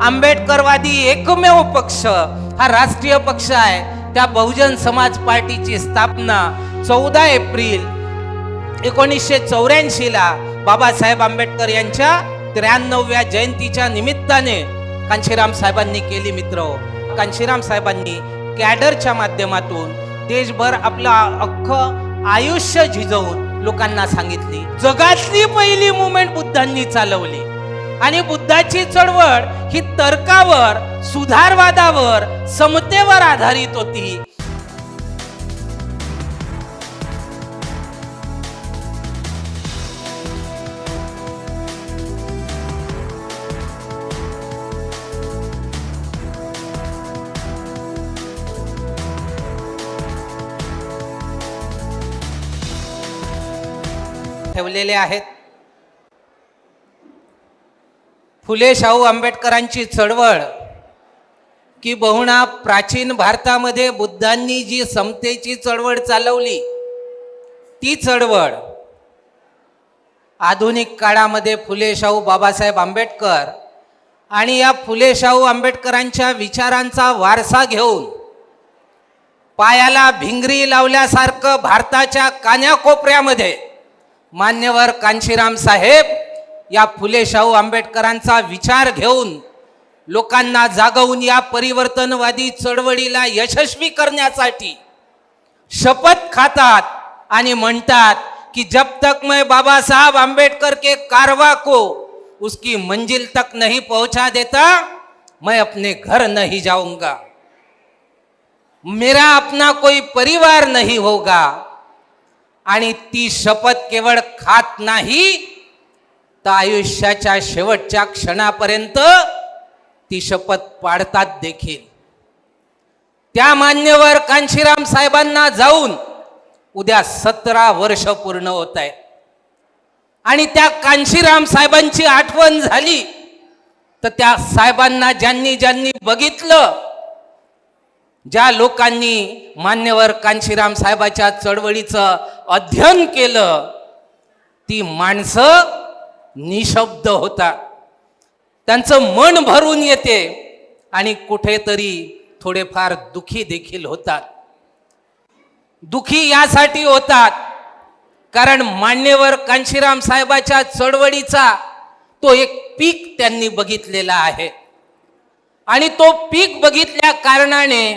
आंबेडकरवादी एकमेव पक्ष हा राष्ट्रीय पक्ष आहे. त्या बहुजन समाज पार्टीची स्थापना 14 एप्रिल 1984 ला बाबासाहेब आंबेडकर यांच्या 93व्या जयंतीच्या निमित्ताने कांशीराम साहेबांनी केली. मित्र, कांशीराम साहेबांनी कॅडरच्या माध्यमातून देशभर आपला अख्खं आयुष्य झिजवून लोकांना सांगितली. जगातली पहिली मुवमेंट बुद्धांनी चालवली आणि बुद्धाची चळवळ ही तर्कावर, सुधारवादावर, समतेवर आधारित होती. ठेवलेले आहेत. फुले शाहू आंबेडकरांची चळवळ की बहुणा प्राचीन भारतामध्ये बुद्धांनी जी समतेची चळवळ चालवली, ती चळवळ आधुनिक काळामध्ये फुले शाहू बाबासाहेब आंबेडकर आणि या फुले शाहू आंबेडकरांच्या विचारांचा वारसा घेऊन पायाला भिंगरी लावल्यासारखं भारताच्या कान्याकोपऱ्यामध्ये मान्यवर कांशीराम साहेब या फुले शाहू आंबेडकरांचा विचार घेऊन लोकांना जागवून या परिवर्तनवादी चळवळीला यशस्वी करण्यासाठी शपथ खातात आणि म्हणतात की जब तक मैं बाबा साहब आंबेडकर के कारवा को उसकी मंजिल तक नहीं पहुंचा देता मैं अपने घर नहीं जाऊंगा, मेरा अपना कोई परिवार नहीं होगा. आणि ती शपथ केवळ खात नाही तर आयुष्याच्या शेवटच्या क्षणापर्यंत ती शपथ पाळतात देखील. त्या मान्यवर कांशीराम साहेबांना जाऊन उद्या 17 वर्ष पूर्ण होत आहे. आणि त्या कांशीराम साहेबांची आठवण झाली तर त्या साहेबांना ज्यांनी ज्यांनी बघितलं, ज्या लोकांनी मान्यवर कांशीराम साहेबाच्या चळवळीचं अध्ययन केलं, ती माणसं निशब्द होतात. त्यांचं मन भरून येते आणि कुठेतरी थोडेफार दुखी देखील होतात. दुखी यासाठी होतात कारण मान्यवर कांशीराम साहेबाच्या चळवळीचा तो एक पीक त्यांनी बघितलेला आहे आणि तो पीक बघितल्या कारणाने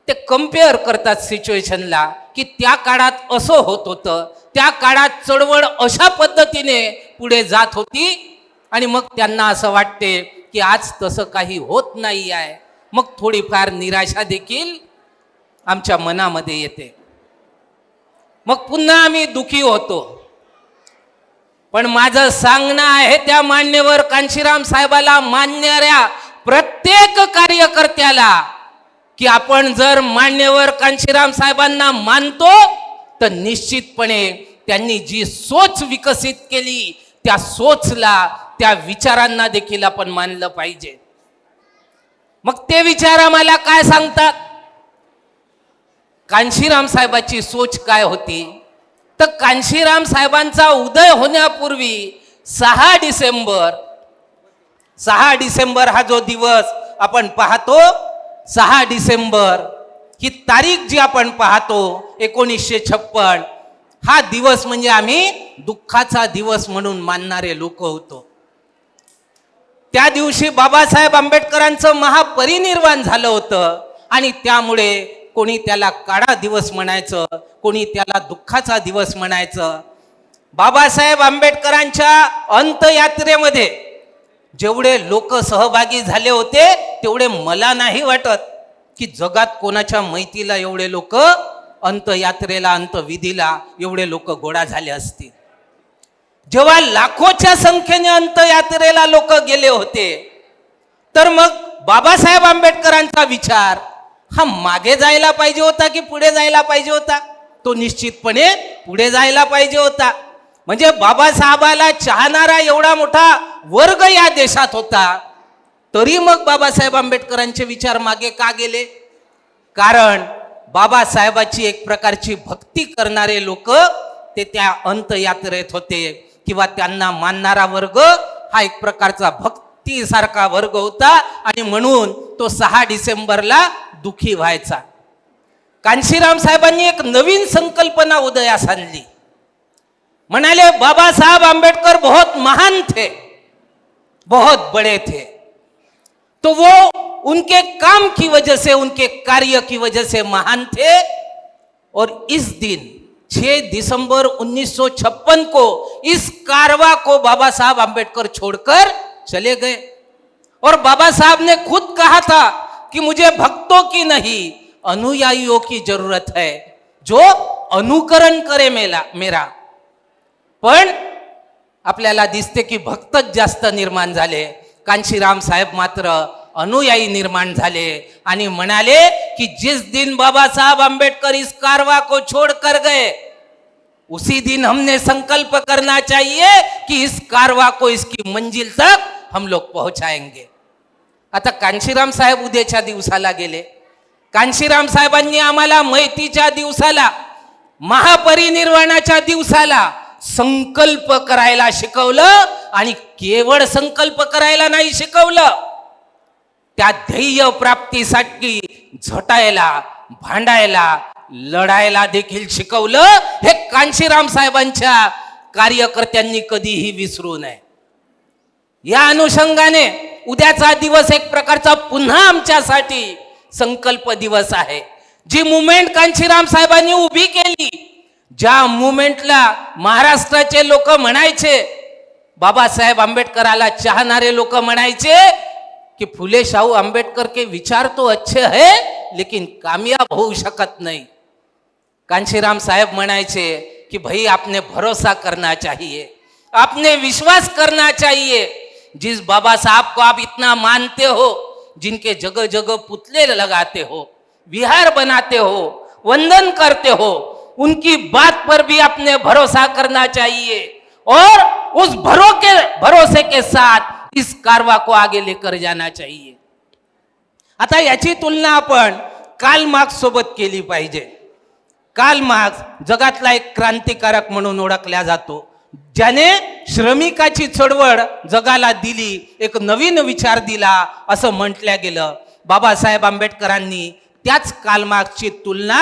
ते कम्पेअर करतात सिच्युएशनला की त्या काळात असं होत होतं, त्या काळात चळवळ अशा पद्धतीने पुढे जात होती आणि मग त्यांना असं वाटते की आज तसं काही होत नाही आहे. मग थोडीफार निराशा देखील आमच्या मनामध्ये येते. मग पुन्हा आम्ही दुखी होतो. पण माझं सांगणं आहे त्या मान्यवर कांशीराम साहेबाला मानणाऱ्या प्रत्येक कार्यकर्त्याला की आपण जर मान्यवर कांशीराम साहेबांना मानतो तर निश्चितपणे त्यांनी जी सोच विकसित केली त्या सोचला, त्या विचारांना देखील आपण मानलं पाहिजे. मग ते विचार आम्हाला काय सांगतात? कांशीराम साहेबाची सोच काय होती तर कांशीराम साहेबांचा उदय होण्यापूर्वी 6 डिसेंबर हा जो दिवस आपण पाहतो, 6 डिसेंबर ही तारीख जी आपण पाहतो 1956, हा दिवस म्हणजे आम्ही दुःखाचा दिवस म्हणून मानणारे लोक होतो. त्या दिवशी बाबासाहेब आंबेडकरांचं महापरिनिर्वाण झालं होतं आणि त्यामुळे कोणी त्याला काळा दिवस म्हणायचं, कोणी त्याला दुःखाचा दिवस म्हणायचं. बाबासाहेब आंबेडकरांच्या अंत्ययात्रेमध्ये जेवढे लोक सहभागी झाले होते तेवढे मला नाही वाटत की जगात कोणाच्या मैतीला एवढे लोक अंत्ययात्रेला, अंत्यविधीला एवढे लोक गोळा झाले असतील. जेव्हा लाखोच्या संख्येने अंत्ययात्रेला लोक गेले होते तर मग बाबासाहेब आंबेडकरांचा विचार हा मागे जायला पाहिजे होता की पुढे जायला पाहिजे होता? तो निश्चितपणे पुढे जायला पाहिजे होता. म्हणजे बाबासाहेबाला चाहणारा एवढा मोठा वर्ग या देशात होता, तरी मग बाबासाहेब आंबेडकरांचे विचार मागे का गेले? कारण बाबासाहेबाची एक प्रकारची भक्ती करणारे लोक ते त्या अंत्ययात्रेत होते किंवा त्यांना मानणारा वर्ग हा एक प्रकारचा भक्ती हत्तीसारखा वर्ग होता आणि म्हणून तो 6 डिसेंबरला दुखी व्हायचा. कांशीराम साहेबांनी एक नवीन संकल्पना उदयास आणली. म्हणाले बाबासाहेब आंबेडकर बहुत महान थे, बहुत बड़े थे, तो वो उनके काम की वजह से, उनके कार्य की वजह से महान थे. और इस दिन 6 दिसंबर 1956 को इस कारवा को बाबा साहब आंबेडकर छोड़कर चले गए. और बाबा साहब ने खुद कहा था कि मुझे भक्तों की नहीं अनुयायियों की जरूरत है, जो अनुकरण करे मेरा. पण आपल्याला दिसते की भक्तच जास्त निर्माण झाले, कांशीराम साहेब मात्र अनुयायी निर्माण झाले आणि म्हणाले कि जिस दिन बाबा साहब आंबेडकर इस कारवा को छोड़ कर गए, उसी दिन हमने संकल्प करना चाहिए कि इस कारवा को इसकी मंजिल तक हम लोग पहुंचाएंगे. आता कांशीराम साहेब उद्याच्या दिवसाला गेले. कांशीराम साहेबांनी आम्हाला मैतीच्या दिवसाला, महापरिनिर्वाणाच्या दिवसाला संकल्प करायला शिकवलं आणि केवळ संकल्प करायला नाही शिकवलं, त्या ध्येय प्राप्तीसाठी झटायला, भांडायला, लढायला देखील शिकवलं. हे कांशीराम साहेबांच्या कार्यकर्त्यांनी कधीही विसरू नये. या अनुषंगाने उद्याचा दिवस एक प्रकारचा पुन्हा आमच्यासाठी संकल्प दिवस आहे. जी मुवमेंट कांशीराम साहेबांनी उभी केली, ज्या मुवमेंटला महाराष्ट्राचे लोक म्हणायचे, बाबासाहेब आंबेडकराला चाहणारे लोक म्हणायचे कि फुले शाहू आंबेडकर के विचार तो अच्छे हैं लेकिन कामयाब हो शकत नहीं. कांशीराम साहेब म्हणायचे कि भाई आपने भरोसा करना चाहिए, आपने विश्वास करना चाहिए. जिस बाबा साहब को आप इतना मानते हो, जिनके जगह जगह पुतले लगाते हो, विहार बनाते हो, वंदन करते हो, उनकी बात पर भी आपने भरोसा करना चाहिए और उस भरोसे के साथ इस कारवा को आगे लेकर जाना चाहिए. आता याची तुलना आपण कार्ल मार्क्स सोबत केली पाहिजे. कार्ल मार्क्स जगातला एक क्रांतिकारक म्हणून ओळखला जातो, ज्याने श्रमिकाची चळवळ जगाला दिली, एक नवीन विचार दिला असं म्हटलं गेलं. बाबासाहेब आंबेडकरांनी त्याच कार्ल मार्क्सची तुलना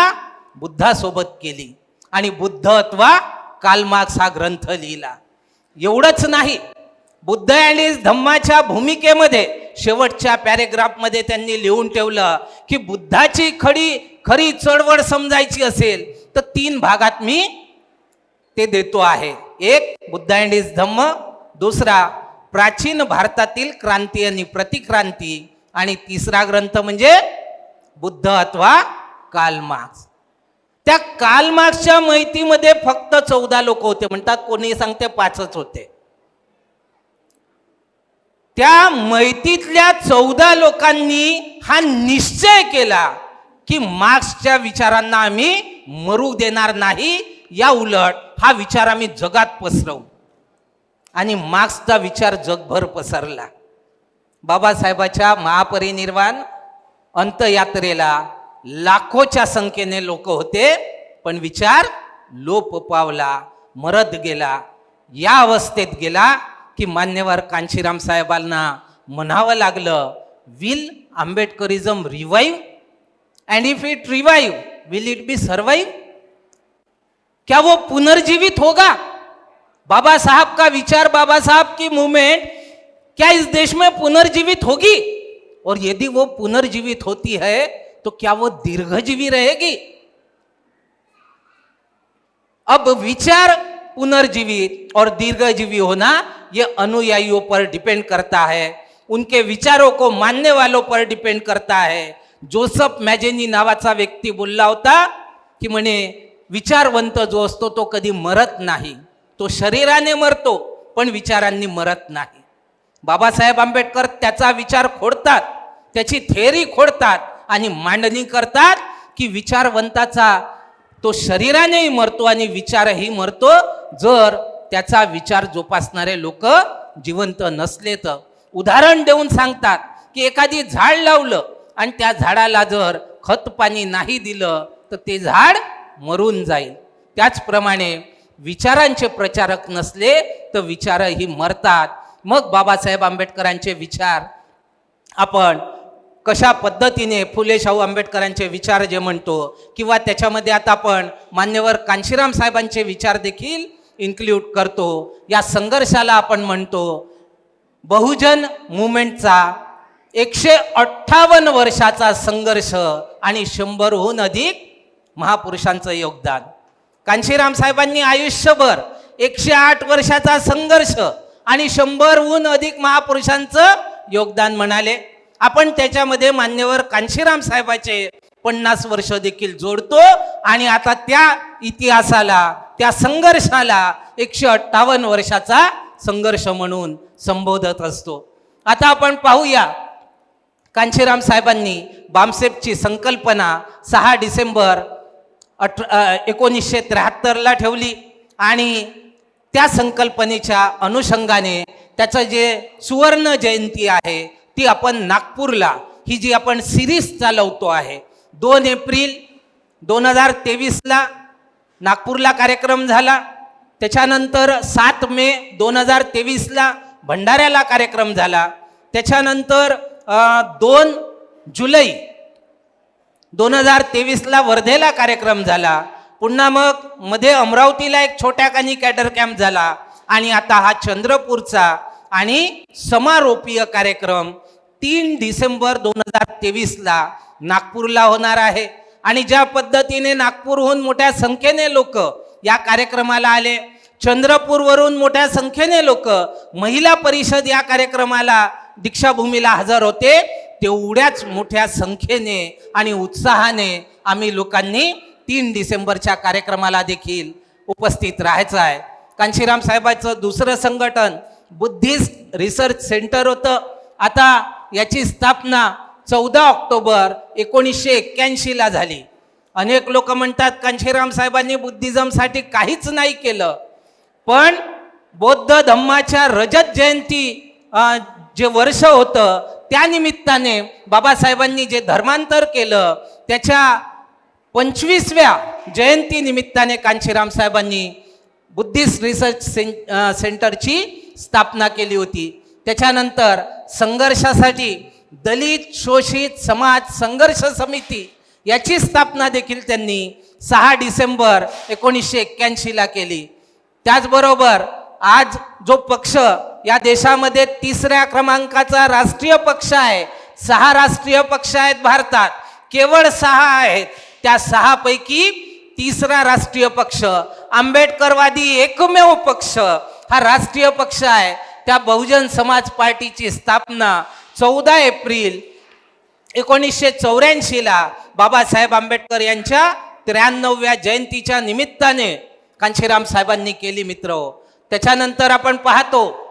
बुद्धासोबत केली आणि बुद्ध अथवा कार्ल मार्क्स हा ग्रंथ लिहिला. एवढंच नाही, बुद्ध आणि धम्माच्या भूमिकेमध्ये शेवटच्या पॅरेग्राफमध्ये त्यांनी लिहून ठेवलं की बुद्धाची खरी चळवळ समजायची असेल तर 3 भागात मी ते देतो आहे. एक बुद्ध अँड हिज धम्म, दुसरा प्राचीन भारतातील क्रांती आणि प्रतिक्रांती, आणि तिसरा ग्रंथ म्हणजे बुद्ध अथवा कार्ल मार्क्स. त्या कार्ल मार्क्सच्या माहितीमध्ये फक्त 14 लोक होते, म्हणतात कोणी सांगते 5च होते. त्या माहितीतल्या 14 लोकांनी हा निश्चय केला की मार्क्सच्या विचारांना आम्ही मरू देणार नाही, या उलट हा विचार आम्ही जगात पसरवू. आणि मार्क्सचा विचार जगभर पसरला. बाबासाहेबाच्या महापरिनिर्वाण अंतयात्रेला लाखोच्या संख्येने लोक होते, पण विचार लोप पावला, मरत गेला. या अवस्थेत गेला की मान्यवर कांशीराम साहेबांना म्हणावं लागलं, will Ambedkarism revive, and if it revive will it be survive. क्या वो पुनर्जीवित होगा? बाबा साहब का विचार, बाबा साहब की मूवमेंट क्या इस देश में पुनर्जीवित होगी? और यदि वो पुनर्जीवित होती है तो क्या वो दीर्घजीवी रहेगी? अब विचार पुनर्जीवित और दीर्घजीवी होना ये अनुयायियों पर डिपेंड करता है, उनके विचारों को मानने वालों पर डिपेंड करता है. जोसेफ मॅजेनी नावाचा व्यक्ती बोलला होता की म्हणे विचारवंत जो असतो तो कधी मरत नाही, तो शरीराने मरतो पण विचारांनी मरत नाही. बाबासाहेब आंबेडकर त्याचा विचार खोडतात, त्याची थेअरी खोडतात आणि मांडणी करतात की विचारवंताचा तो शरीरानेही मरतो आणि विचारही मरतो जर त्याचा विचार जोपासणारे लोक जिवंत नसले तर. उदाहरण देऊन सांगतात की एखादी झाड लावलं आणि त्या झाडाला जर खत पाणी नाही दिलं तर ते झाड मरून जाईल. त्याचप्रमाणे विचारांचे प्रचारक नसले तर विचारही मरतात. मग बाबासाहेब आंबेडकरांचे विचार आपण कशा पद्धतीने फुले शाहू आंबेडकरांचे विचार जे म्हणतो, किंवा त्याच्यामध्ये आता आपण मान्यवर कांशीराम साहेबांचे विचार देखील इन्क्ल्यूड करतो. या संघर्षाला आपण म्हणतो बहुजन मुवमेंटचा 158 वर्षाचा संघर्ष आणि 100हून अधिक महापुरुषांचं योगदान. कांशीराम साहेबांनी आयुष्यभर 108 वर्षाचा संघर्ष आणि 100हून अधिक महापुरुषांचं योगदान म्हणाले. आपण त्याच्यामध्ये मान्यवर कांशीराम साहेबाचे 50 वर्ष देखील जोडतो आणि आता त्या इतिहासाला, त्या संघर्षाला 158 वर्षाचा संघर्ष म्हणून संबोधत असतो. आता आपण पाहूया कांशीराम साहेबांनी बामसेफची संकल्पना 6 डिसेंबर 1973 ठेवली आणि त्या संकल्पनेच्या अनुषंगाने त्याचं जे सुवर्ण जयंती आहे ती आपण नागपूरला, ही जी आपण सिरीज चालवतो आहे, 2 एप्रिल 2023ला नागपूरला कार्यक्रम झाला. त्याच्यानंतर 7 मे 2023ला भंडाऱ्याला कार्यक्रम झाला. त्याच्यानंतर 2 जुलै 2023ला वर्धेला कार्यक्रम झाला. पुन्हा मग मध्ये अमरावतीला एक छोट्या कानी कॅडर कॅम्प झाला आणि आता हा चंद्रपूरचा आणि समारोपीय कार्यक्रम 3 डिसेंबर 2023ला नागपूरला होणार आहे. आणि ज्या पद्धतीने नागपूरहून मोठ्या संख्येने लोक या कार्यक्रमाला आले, चंद्रपूरवरून मोठ्या संख्येने लोक महिला परिषद या कार्यक्रमाला दीक्षाभूमीला हजर होते, तेवढ्याच मोठ्या संख्येने आणि उत्साहाने आम्ही लोकांनी 3 डिसेंबरच्या कार्यक्रमाला देखील उपस्थित राहायचं आहे. कांशीराम साहेबांचं दुसरं संघटन बुद्धिस्ट रिसर्च सेंटर होतं. आता याची स्थापना 14 ऑक्टोबर 1981ला झाली. अनेक लोक म्हणतात कांशीराम साहेबांनी बुद्धिझमसाठी काहीच नाही केलं, पण बौद्ध धम्माच्या रजत जयंती जे वर्ष होतं त्या निमित्ताने बाबासाहेबांनी जे धर्मांतर केलं त्याच्या 25व्या जयंती निमित्ताने कांशीराम साहेबांनी बुद्धिस्ट रिसर्च सेंटरची स्थापना केली होती. त्याच्यानंतर संघर्षासाठी दलित शोषित समाज संघर्ष समिती याची स्थापना देखील त्यांनी 6 डिसेंबर 1981ला केली. त्याचबरोबर आज जो पक्ष या देशामध्ये 3ऱ्या क्रमांकाचा राष्ट्रीय पक्ष आहे, 6 राष्ट्रीय पक्ष आहेत भारतात, केवळ 6 आहेत, त्या 6 पैकी 3रा राष्ट्रीय पक्ष आंबेडकरवादी एकमेव पक्ष हा राष्ट्रीय पक्ष आहे. त्या बहुजन समाज पार्टीची स्थापना 14 एप्रिल 1984ला बाबासाहेब आंबेडकर यांच्या 93व्या जयंतीच्या निमित्ताने कांशीराम साहेबांनी केली. मित्र, त्याच्यानंतर आपण पाहतो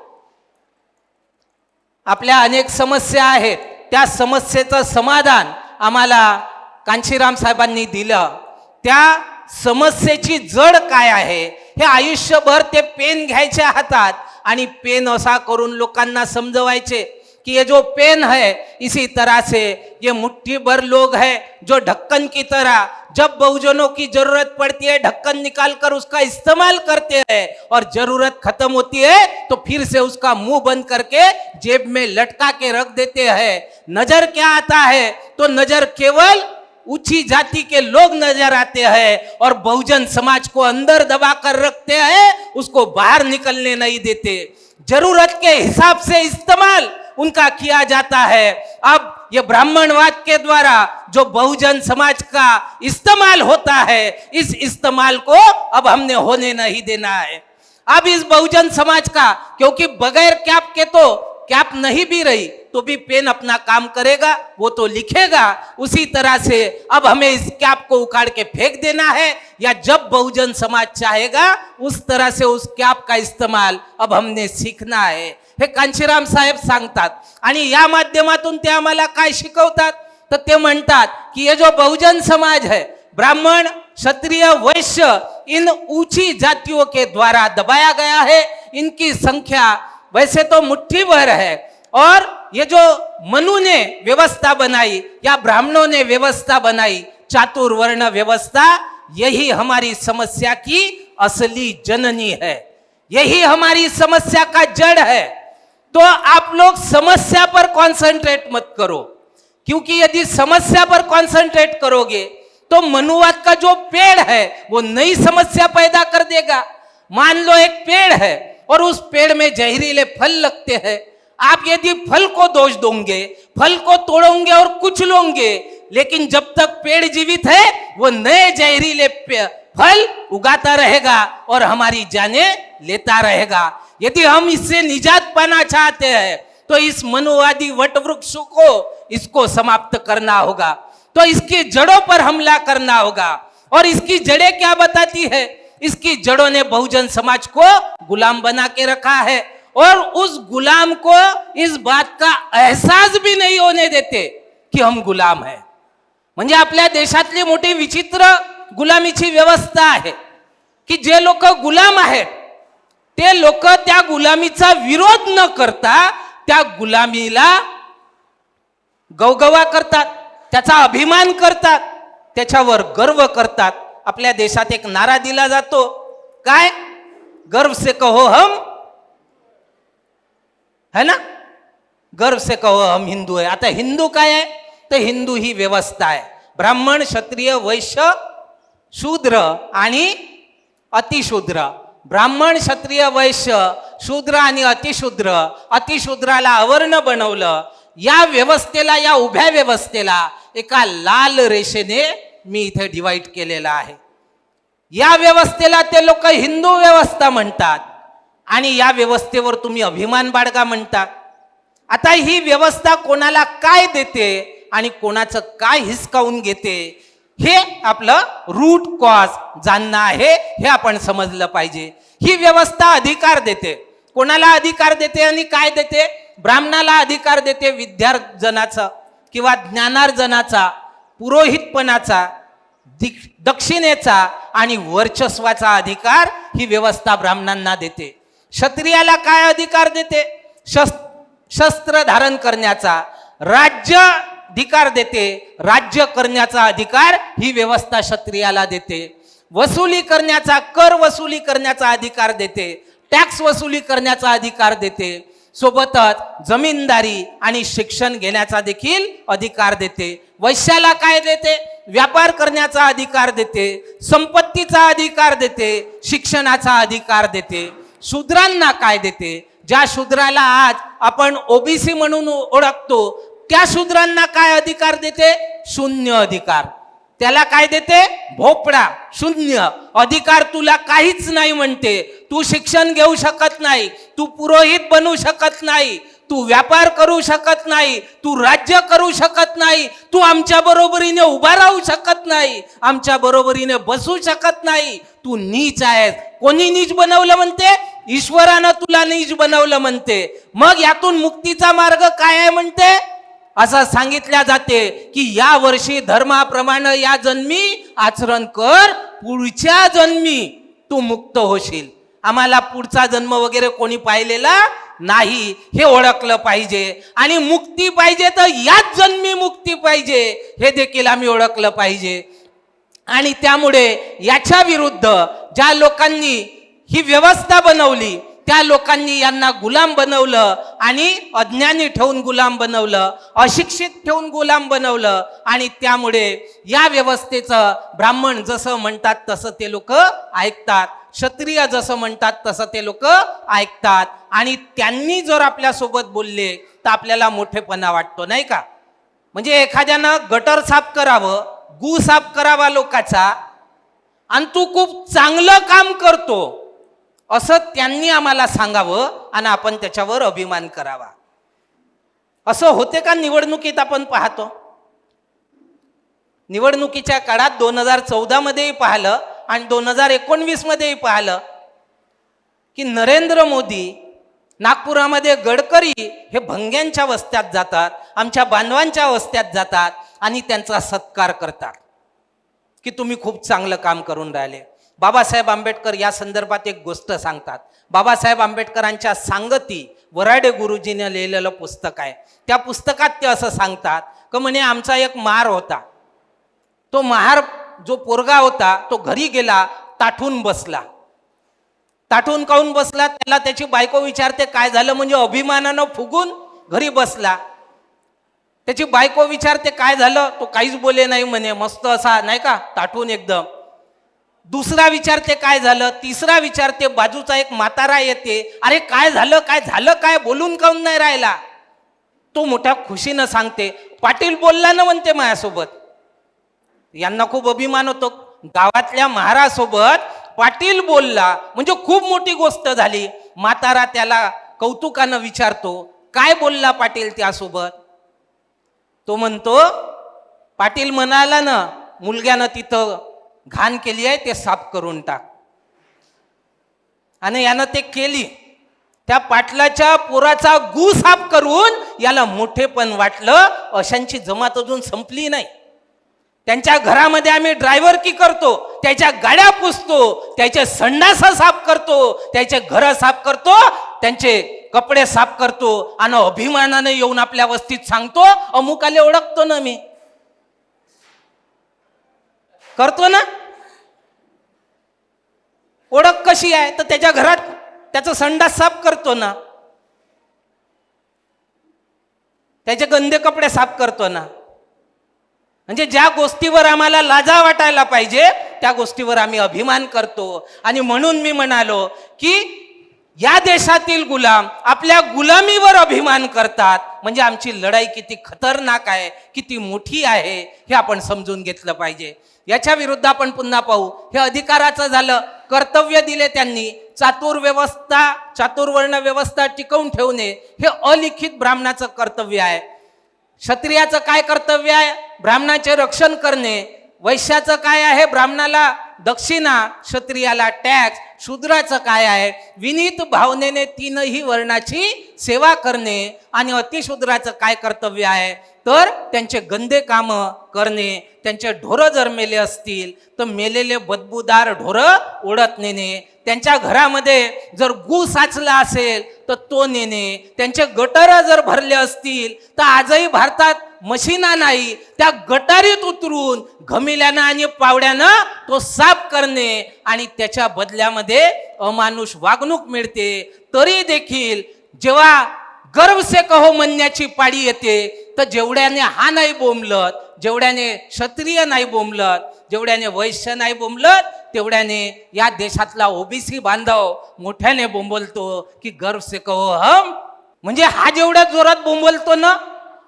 आपल्या अनेक समस्या आहेत, त्या समस्येचं समाधान आम्हाला कांशीराम साहेबांनी दिलं. त्या समस्येची जड काय आहे हे आयुष्यभर ते पेन घ्यायचे हातात आणि पेन असा करून लोकांना समजवायचे कि ये जो पेन है इसी तरह से ये मुट्ठी भर लोग हैं जो ढक्कन की तरह जब बहुजनों की जरूरत पड़ती है ढक्कन निकाल कर उसका इस्तेमाल करते हैं और जरूरत खत्म होती है तो फिर से उसका मुंह बंद करके जेब में लटका के रख देते हैं. नजर क्या आता है तो नजर केवल ऊंची जाति के लोग नजर आते हैं और बहुजन समाज को अंदर दबा कर रखते हैं, उसको बाहर निकलने नहीं देते. जरूरत के हिसाब से इस्तेमाल उनका किया जाता है. अब ये ब्राह्मणवाद के द्वारा जो बहुजन समाज का इस्तेमाल होता है, इस इस्तेमाल को अब हमने होने नहीं देना है. अब इस बहुजन समाज का, क्योंकि बगैर कैप के तो कैप नहीं भी रही तो भी पेन अपना काम करेगा, वो तो लिखेगा. उसी तरह से अब हमें इस कैप को उखाड़ के फेंक देना है, या जब बहुजन समाज चाहेगा उस तरह से उस कैप का इस्तेमाल अब हमने सीखना है. हे कांशीराम साहेब सांगतात. आणि या माध्यमातून ते आम्हाला काय शिकवतात तर ते म्हणतात की ये जो बहुजन समाज है, ब्राह्मण क्षत्रिय वैश्य, इन ऊंची जातियों के द्वारा दबाया गया है. इनकी संख्या वैसे तो मुट्ठी भर है और ये जो मनु ने व्यवस्था बनाई या ब्राह्मणों ने व्यवस्था बनाई, चातुर्वर्ण व्यवस्था, यही हमारी समस्या की असली जननी है, यही हमारी समस्या का जड़ है. तो आप लोग समस्या पर कॉन्सेंट्रेट मत करो, क्योंकि यदि समस्या पर कॉन्सेंट्रेट करोगे तो मनुवाद का जो पेड़ है वो नई समस्या पैदा कर देगा। मान लो एक पेड़ है और उस पेड़ में जहरीले फल लगते हैं, आप यदि फल को दोष दोगे, फल को तोड़ोगे और कुचलोगे, लेकिन जब तक पेड़ जीवित है वो नए जहरीले फल उगाता रहेगा और हमारी जानें लेता रहेगा। यदि हम इससे निजात पाना चाहते हैं तो इस मनोवादी वटवृक्ष को इसको समाप्त करना होगा, तो इसकी जड़ों पर हमला करना होगा। और इसकी जड़ें क्या बताती है? इसकी जड़ों ने बहुजन समाज को गुलाम बना के रखा है और उस गुलाम को इस बात का एहसास भी नहीं होने देते कि हम गुलाम हैं। म्हणजे आपल्या देशातली मोठी विचित्र गुलामीची व्यवस्था आहे की जे लोक गुलाम आहेत ते लोक त्या गुलामीचा विरोध न करता त्या गुलामीला गवगवा करतात, त्याचा अभिमान करतात, त्याच्यावर गर्व करतात। आपल्या देशात एक नारा दिला जातो, काय? गर्व से कहो हम, है ना, गर्व से कहो हम हिंदू है। आता हिंदू काय आहे? तर हिंदू ही व्यवस्था आहे, ब्राह्मण, क्षत्रिय, वैश्य, शूद्र आणि अतिशूद्र। ब्राह्मण, क्षत्रिय, वैश्य, शूद्र आणि अतिशूद्र, अतिशूद्राला अवर्ण बनवलं। या व्यवस्थेला, या उभ्या व्यवस्थेला एका लाल रेषेने मी इथे डिवाइड केलेला आहे। या व्यवस्थेला ते लोक हिंदू व्यवस्था म्हणतात आणि या व्यवस्थेवर तुम्ही अभिमान बाळगा म्हणतात। आता ही व्यवस्था कोणाला काय देते आणि कोणाचं काय हिसकावून घेते हे आपलं रूट कॉज जाणणं आहे, हे आपण समजलं पाहिजे। ही व्यवस्था अधिकार देते, कोणाला अधिकार देते आणि काय देते? ब्राह्मणाला अधिकार देते विद्यार्जनाचा किंवा ज्ञानार्जनाचा, पुरोहितपणाचा, दक्षिणेचा आणि वर्चस्वाचा अधिकार ही व्यवस्था ब्राह्मणांना देते। क्षत्रियाला काय अधिकार देते? शस्त्र धारण करण्याचा, राज्य अधिकार देते, राज्य करण्याचा अधिकार ही व्यवस्था क्षत्रियाला देते। वसुली करण्याचा, कर वसुली करण्याचा अधिकार देते, टॅक्स वसुली करण्याचा अधिकार देते, सोबतच जमीनदारी आणि शिक्षण घेण्याचा देखील अधिकार देते। वैश्याला काय देते? व्यापार करण्याचा अधिकार देते, संपत्तीचा अधिकार देते, शिक्षणाचा अधिकार देते। शूद्रांना काय देते? ज्या शूद्राला आज आपण ओबीसी म्हणून ओळखतो त्या शूद्रांना काय अधिकार देते? शून्य अधिकार। त्याला काय देते? भोपळा, शून्य अधिकार, तुला काहीच नाही म्हणते। तू शिक्षण घेऊ शकत नाही, तू पुरोहित बनू शकत नाही, तू व्यापार करू शकत नाही, तू राज्य करू शकत नाही, तू आमच्या बरोबरीने उभा राहू शकत नाही, आमच्या बरोबरीने बसू शकत नाही, तू नीच आहेस। कोणी नीच बनवलं म्हणते? ईश्वरानं तुला नीच बनवलं म्हणते। मग यातून मुक्तीचा मार्ग काय आहे म्हणते? असं सांगितल्या जाते की या वर्षी धर्माप्रमाणे या जन्मी आचरण कर, पुढच्या जन्मी तू मुक्त होशील। आम्हाला पुढचा जन्म वगैरे कोणी पाहिलेला नाही, हे ओळखलं पाहिजे। आणि मुक्ती पाहिजे तर याच जन्मी मुक्ती पाहिजे, हे देखील आम्ही ओळखलं पाहिजे। आणि त्यामुळे याच्या विरुद्ध ज्या लोकांनी ही व्यवस्था बनवली त्या लोकांनी यांना गुलाम बनवलं आणि अज्ञानी ठेवून गुलाम बनवलं, अशिक्षित ठेवून गुलाम बनवलं। आणि त्यामुळे या व्यवस्थेचं ब्राह्मण जसं म्हणतात तसं ते लोक ऐकतात, क्षत्रिय जसं म्हणतात तसं ते लोक ऐकतात। आणि त्यांनी जर आपल्या सोबत बोलले तर आपल्याला मोठेपणा वाटतो, नाही का? म्हणजे एखाद्यानं गटर साफ करावं, गू साफ करावा लोकांचा, आणि तू खूप चांगलं काम करतो असं त्यांनी आम्हाला सांगावं आणि आपण त्याच्यावर अभिमान करावा। असं होते का? निवडणुकीत आपण पाहतो, निवडणुकीच्या काळात 2014 मध्येही पाहिलं आणि 2019 मध्येही पाहिलं की नरेंद्र मोदी नागपुरामध्ये, गडकरी हे भंग्यांच्या वस्त्यात जातात, आमच्या बांधवांच्या वस्त्यात जातात आणि त्यांचा सत्कार करतात की तुम्ही खूप चांगलं काम करून राहिले। बाबासाहेब आंबेडकर या संदर्भात एक गोष्ट सांगतात। बाबासाहेब आंबेडकरांच्या सांगती वराडे गुरुजीने लिहिलेलं पुस्तक आहे, त्या पुस्तकात ते असं सांगतात की म्हणे आमचा एक महार होता, तो महार जो पोरगा होता तो घरी गेला, ताठून बसला ताठून काऊन बसला, त्याला त्याची बायको विचारते काय झालं, म्हणजे अभिमानानं फुगून घरी बसला. त्याची बायको विचारते काय झालं, तो काहीच बोले नाही म्हणे, मस्त असा नाही का ताठून एकदम. दुसरा विचारते काय झालं, तिसरा विचारते, बाजूचा एक म्हातारा येते, अरे काय झालं काय झालं काय, बोलून काऊन नाही राहिला. तो मोठ्या खुशीनं सांगते, पाटील बोलला ना म्हणते माझ्यासोबत. यांना खूप अभिमान होतो, गावातल्या महारासोबत पाटील बोलला म्हणजे खूप मोठी गोष्ट झाली. म्हातारा त्याला कौतुकानं विचारतो, काय बोलला पाटील त्यासोबत. तो म्हणतो, पाटील म्हणाला ना मुलग्यानं तिथं घाण केली आहे ते साफ करून टाक. आणि यानं ते केली. त्या पाटलाच्या पोराचा गू साफ करून याला मोठेपण वाटलं. अशांची जमात अजून संपली नाही. त्यांच्या घरामध्ये आम्ही ड्रायव्हरकी करतो, त्याच्या गाड्या पुसतो, त्याचे संडास साफ करतो, त्याचे घर साफ करतो, त्यांचे कपडे साफ करतो आणि अभिमानाने येऊन आपल्या वस्तीत सांगतो, अमुकाले ओळखतो ना मी. करतो ना. ओळख कशी आहे, तर त्याच्या घरात त्याचं संडास साफ करतो ना, त्याचे गंदे कपडे साफ करतो ना. म्हणजे ज्या गोष्टीवर आम्हाला लाजा वाटायला पाहिजे त्या गोष्टीवर आम्ही अभिमान करतो. आणि म्हणून मी म्हणालो की या देशातील गुलाम आपल्या गुलामीवर अभिमान करतात. म्हणजे आमची लढाई किती खतरनाक आहे, किती मोठी आहे हे आपण समजून घेतलं पाहिजे. याच्या विरुद्ध आपण पुन्हा पाहू. हे अधिकाराचं झालं. कर्तव्य दिले त्यांनी. चातुर्वर्ण व्यवस्था टिकवून ठेवणे हे अलिखित ब्राह्मणाचं कर्तव्य आहे. क्षत्रियाचं काय कर्तव्य आहे, ब्राह्मणाचे रक्षण करणे. वैश्याचं काय आहे, ब्राह्मणाला दक्षिणा, क्षत्रियाला टॅक्स. शूद्राचं काय आहे, विनीत भावनेने तीनही वर्णाची सेवा करणे. आणि अतिशूद्राचं काय कर्तव्य आहे, तर त्यांचे गंदे कामं करणे. त्यांचे ढोरं जर मेले असतील तर मेलेले बदबूदार ढोरं ओढत नेणे. त्यांच्या घरामध्ये जर गू साचला असेल तर तो नेणे. त्यांचे गटार जर भरले असतील तर आजही भारतात मशिना नाही, त्या गटारीत उतरून घमिल्यानं आणि पावड्यानं तो साफ करणे. आणि त्याच्या बदल्यामध्ये अमानुष वागणूक मिळते. तरी देखील जेव्हा गर्व से कहो म्हणण्याची पाळी येते तर जेवढ्याने हा नाही बोंबलत, जेवढ्याने क्षत्रिय नाही बोंबलत, जेवढ्याने वैश्य नाही बोंबलत, तेवढ्याने या देशातला ओबीसी बांधव मोठ्याने बोंबलतो की गर्व से कहो हम. म्हणजे हा जेवढ्या जोरात बोंबलतो ना,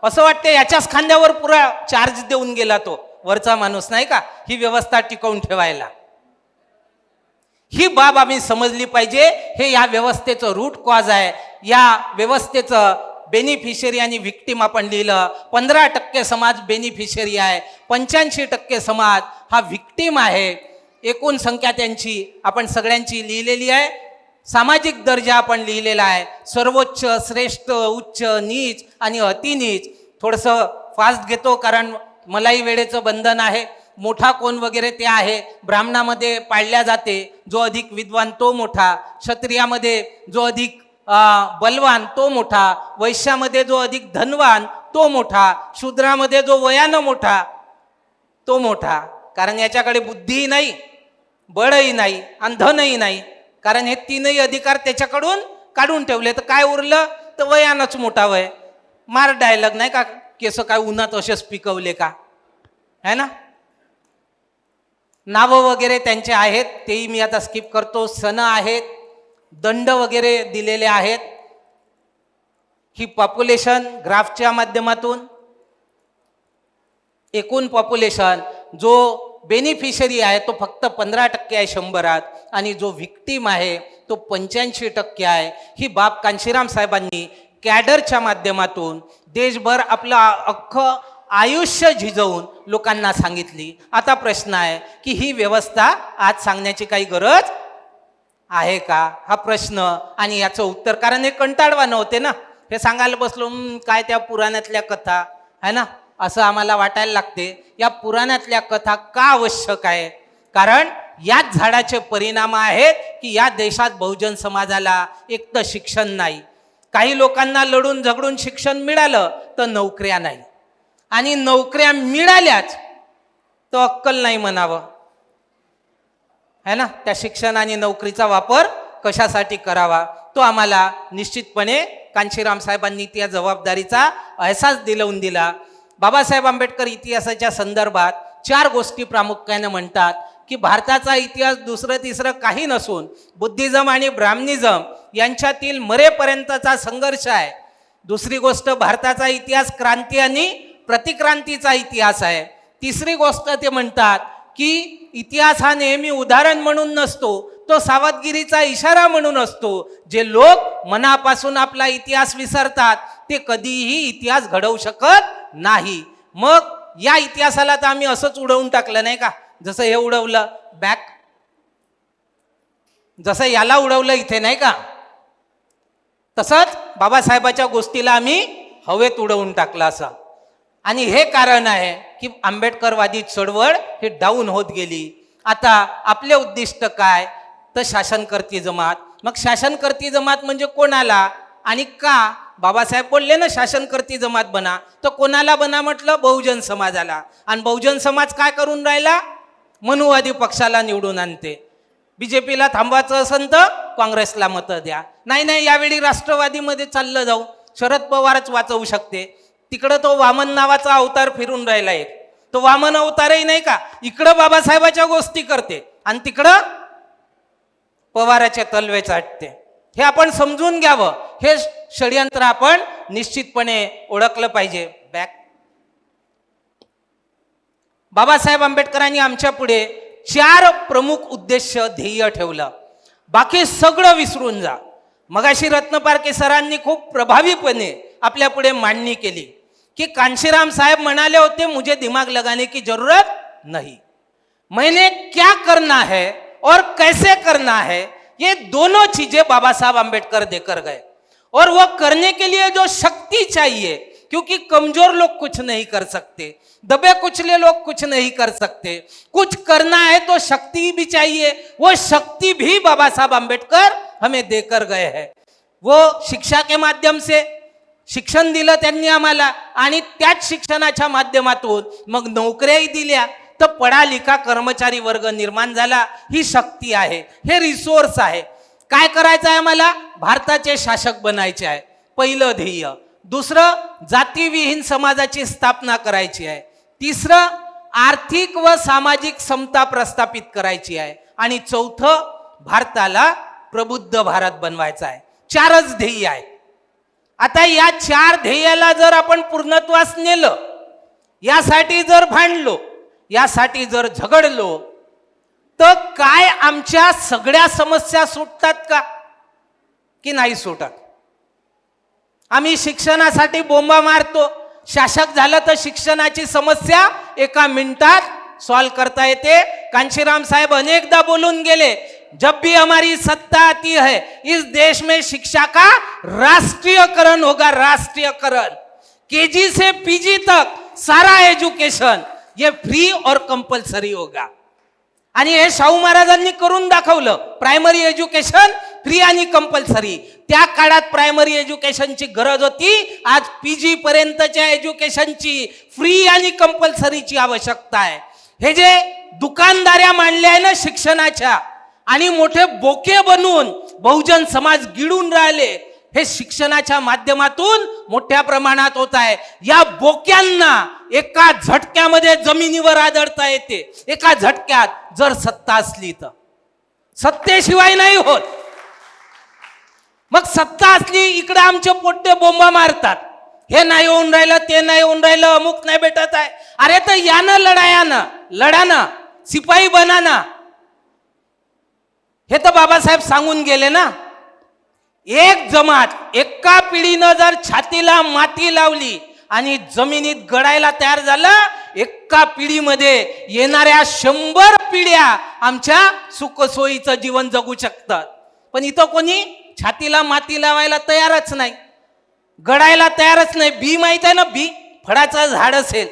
असं वाटतं याच्याच खांद्यावर पुरा चार्ज देऊन गेला तो वरचा माणूस नाही का, ही व्यवस्था टिकवून ठेवायला. ही बाब आम्ही समजली पाहिजे. हे या व्यवस्थेचं रूट कॉज आहे. या व्यवस्थेचं बेनिफिशरी आणि विक्टीम आपण लिहिलं. 15% समाज बेनिफिशरी आहे, 85% समाज हा विक्टीम आहे. एकूण संख्या त्यांची आपण सगळ्यांची लिहिलेली आहे. सामाजिक दर्जा आपण लिहिलेला आहे. सर्वोच्च, श्रेष्ठ, उच्च, नीच आणि अतिनीच. थोडंसं फास्ट घेतो कारण मलाही वेळेचं बंधन आहे. मोठा कोण वगैरे ते आहे. ब्राह्मणामध्ये पाळल्या जाते जो अधिक विद्वान तो मोठा, क्षत्रियामध्ये जो अधिक बलवान तो मोठा, वैश्यामध्ये जो अधिक धनवान तो मोठा, शूद्रामध्ये जो वयानं मोठा तो मोठा. कारण याच्याकडे बुद्धीही नाही, बळही नाही आणि धनही नाही. कारण हे तीनही अधिकार त्याच्याकडून काढून ठेवले. तर काय उरलं, तर वयानंच मोठा. वय मार डायलॉग नाही का, केस काय उन्हात असेच पिकवले का, है ना. नावं वगैरे त्यांचे आहेत, तेही मी आता स्किप करतो. सण आहेत, दंड वगैरे दिलेले आहेत. ही पॉप्युलेशन ग्राफच्या माध्यमातून एकूण पॉप्युलेशन जो बेनिफिशरी आहे तो फक्त 15% आहे 100त, आणि जो व्हिक्टीम आहे तो 85% आहे. ही बाब कांशीराम साहेबांनी कॅडरच्या माध्यमातून देशभर आपलं अख्खं आयुष्य झिजवून लोकांना सांगितली. आता प्रश्न आहे की ही व्यवस्था आज सांगण्याची काही गरज आहे का, हा प्रश्न. आणि याचं उत्तर, कारण हे कंटाळवाणं होते ना, हे सांगायला बसलो काय त्या पुराणातल्या कथा आहे ना, असं आम्हाला वाटायला लागते. या पुराणातल्या कथा का आवश्यक आहे, कारण याच झाडाचे परिणाम आहेत की या देशात बहुजन समाजाला एक तर शिक्षण नाही. काही लोकांना लढून झगडून शिक्षण मिळालं तर नोकऱ्या नाही, आणि नोकऱ्या मिळाल्याच तर अक्कल नाही म्हणावं, है ना. त्या शिक्षण आणि नोकरीचा वापर कशासाठी करावा, तो आम्हाला निश्चितपणे कांशीराम साहेबांनी त्या जबाबदारीचा अहसास दिलवून दिला. बाबासाहेब आंबेडकर इतिहासाच्या संदर्भात 4 गोष्टी प्रामुख्याने म्हणतात की भारताचा इतिहास दुसरं तिसरं काही नसून बुद्धिझम आणि ब्राह्मणिझम यांच्यातील मरेपर्यंतचा संघर्ष आहे. दुसरी गोष्ट, भारताचा इतिहास क्रांती आणि प्रतिक्रांतीचा इतिहास आहे. तिसरी गोष्ट ते म्हणतात की इतिहास हा नेहमी उदाहरण म्हणून नसतो, तो सावधगिरीचा इशारा म्हणून असतो. जे लोक मनापासून आपला इतिहास विसरतात ते कधीही इतिहास घडवू शकत नाही. मग या इतिहासाला तर आम्ही असंच उडवून टाकलं नाही का, जसं हे उडवलं बॅक, जसं याला उडवलं इथे नाही का, तसंच बाबासाहेबाच्या गोष्टीला आम्ही हवेत उडवून टाकलं असं. आणि हे कारण आहे की आंबेडकरवादी चळवळ हे डाऊन होत गेली. आता आपले उद्दिष्ट काय, तर शासनकर्ती जमात. मग शासनकर्ती जमात म्हणजे कोणाला आणि का? बाबासाहेब बोलले ना शासनकर्ती जमात बना, तर कोणाला बना म्हटलं? बहुजन समाजाला. आणि बहुजन समाज काय करून राहिला? मनुवादी पक्षाला निवडून आणते. बीजेपीला थांबवायचं असेल तर काँग्रेसला मतं द्या. नाही, यावेळी राष्ट्रवादीमध्ये चाललं जाऊ, शरद पवारच वाचवू शकते. तिकडं तो वामन नावाचा अवतार फिरून राहिला एक, तो वामन अवतारही नाही का, इकडं बाबासाहेबाच्या गोष्टी करते आणि तिकडं पवाराच्या तलवे चाटते. हे आपण समजून घ्यावं. हे षडयंत्र आपण निश्चितपणे ओळखलं पाहिजे. बॅक. बाबासाहेब आंबेडकरांनी आमच्या पुढे 4 प्रमुख उद्देश ध्येय ठेवलं. बाकी सगळं विसरून जा. मगाशी रत्नपारखे सरांनी खूप प्रभावीपणे आपल्या पुढे मांडणी केली कि कांशीराम साहब म्हणाले होते, मुझे दिमाग लगाने की जरूरत नहीं, मैंने क्या करना है और कैसे करना है, ये दोनों चीजें बाबा साहब आंबेडकर देकर गए. और वो करने के लिए जो शक्ति चाहिए, क्योंकि कमजोर लोग कुछ नहीं कर सकते, दबे कुचले लोग कुछ नहीं कर सकते, कुछ करना है तो शक्ति भी चाहिए. वो शक्ति भी बाबा साहब आंबेडकर हमें देकर गए हैं. वो शिक्षा के माध्यम से शिक्षण दिलं त्यांनी आम्हाला आणि त्याच शिक्षणाच्या माध्यमातून मग नोकऱ्याही दिल्या, तर पढा लिखा कर्मचारी वर्ग निर्माण झाला. ही शक्ती आहे, हे रिसोर्स आहे. काय करायचं आहे आम्हाला? भारताचे शासक बनायचे आहे, पहिलं ध्येय. दुसरं, जातीविहीन समाजाची स्थापना करायची आहे. तिसरं, आर्थिक व सामाजिक समता प्रस्थापित करायची आहे. आणि चौथं, भारताला प्रबुद्ध भारत बनवायचा आहे. 4च ध्येय आहेत. आता या 4 ध्येयाला जर आपण पूर्णत्वास नेलं, यासाठी जर भांडलो, यासाठी जर झगडलो, तर काय आमच्या सगळ्या समस्या सुटतात का की नाही सुटत? आम्ही शिक्षणासाठी बोंबा मारतो, शासक झालं तर शिक्षणाची समस्या एका मिनिटात सॉल्व करता येते. कांशीराम साहेब अनेकदा बोलून गेले, जब भी हमारी सत्ता आती है इस देश में शिक्षा का राष्ट्रीयकरण होगा. राष्ट्रीयकरण, केजी से पीजी तक सारा एजुकेशन ये फ्री और कंपल्सरी होगा. आणि हे शाहू महाराजांनी करून दाखवलं. प्रायमरी एज्युकेशन फ्री आणि कंपल्सरी. त्या काळात प्रायमरी एज्युकेशनची गरज होती, आज पीजी पर्यंतच्या एज्युकेशनची फ्री आणि कंपल्सरीची आवश्यकता आहे. हे जे दुकानदाऱ्या मांडल्या आहे ना शिक्षणाच्या, आणि मोठे बोके बनवून बहुजन समाज गिळून राहिले, हे शिक्षणाच्या माध्यमातून मोठ्या प्रमाणात होत आहे. या बोक्यांना एका झटक्यामध्ये जमिनीवर आदळता येते, एका झटक्यात, जर सत्ता असली तर. सत्तेशिवाय नाही होत. मग सत्ता असली, इकडे आमचे पोट्टे बोंबा मारतात, हे नाही होऊन राहिलं, ते नाही होऊन राहिलं, अमुक नाही भेटत आहे. अरे तर यानं लढायानं लढा ना, सिपाही बना ना. हे तर बाबासाहेब सांगून गेले ना. एक जमात एका पिढीनं जर छातीला माती लावली आणि जमिनीत गडायला तयार झालं, एका पिढीमध्ये येणाऱ्या 100 पिढ्या आमच्या सुखसोयीचं जीवन जगू शकतात. पण इथं कोणी छातीला माती लावायला तयारच नाही, गडायला तयारच नाही. बी माहित आहे ना, बी फळाचं झाड असेल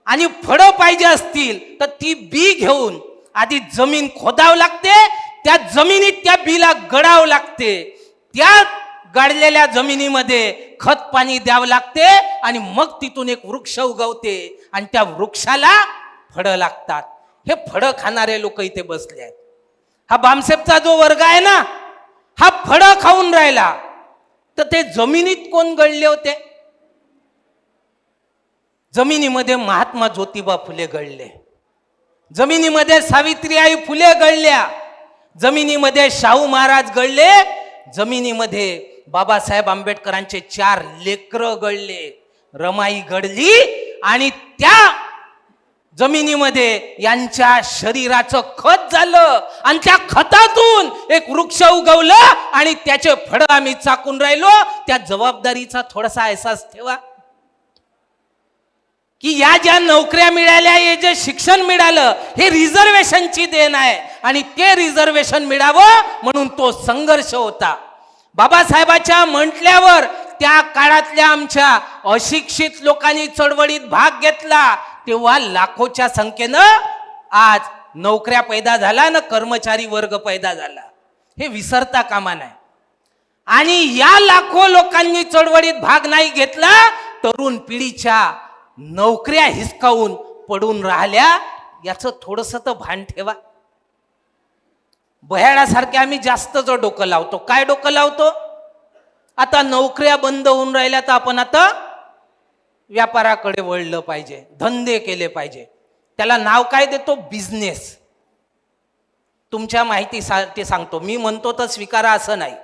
आणि फळं पाहिजे असतील तर ती बी घेऊन आधी जमीन खोदावं लागते, त्या जमिनीत त्या बीला गडावं लागते, त्या गाडलेल्या जमिनीमध्ये खत पाणी द्यावं लागते आणि मग तिथून एक वृक्ष उगवते आणि त्या वृक्षाला फळं लागतात. हे फळं खाणारे लोक इथे बसले आहेत. हा बामसेपचा जो वर्ग आहे ना, हा फळं खाऊन राहिला, तर ते जमिनीत कोण गळले होते? जमिनीमध्ये महात्मा ज्योतिबा फुले गळले, जमिनीमध्ये सावित्रीबाई फुले गळल्या, जमिनीमध्ये शाहू महाराज गळले, जमिनीमध्ये बाबासाहेब आंबेडकरांचे 4 लेकरं गळले, रमाई गळली आणि त्या जमिनीमध्ये यांच्या शरीराचं खत झालं आणि त्या खतातून एक वृक्ष उगवलं आणि त्याचे फळ आम्ही चाकून राहिलो. त्या जबाबदारीचा थोडासा अहसास ठेवा की या ज्या नोकऱ्या मिळाल्या, हे जे शिक्षण मिळालं, हे रिझर्वेशनची देण आहे आणि ते रिझर्वेशन मिळावं म्हणून तो संघर्ष होता. बाबासाहेबाच्या म्हटल्यावर त्या काळातल्या आमच्या अशिक्षित लोकांनी चळवळीत भाग घेतला, तेव्हा लाखोच्या संख्येनं आज नोकऱ्या पैदा झाला ना, कर्मचारी वर्ग पैदा झाला, हे विसरता कामा नये. आणि या लाखो लोकांनी चळवळीत भाग नाही घेतला, तरुण पिढीच्या नोकऱ्या हिसकावून पडून राहिल्या, याचं थोडस तर भान ठेवा. बह्याडासारखे आम्ही जास्त जो डोकं लावतो. काय डोकं लावतो? आता नोकऱ्या बंद होऊन राहिल्या तर आपण आता व्यापाराकडे वळलं पाहिजे, धंदे केले पाहिजे. त्याला नाव काय देतो? बिझनेस. तुमच्या माहितीसाठी सांगतो, मी म्हणतो तर स्वीकारा असं नाही,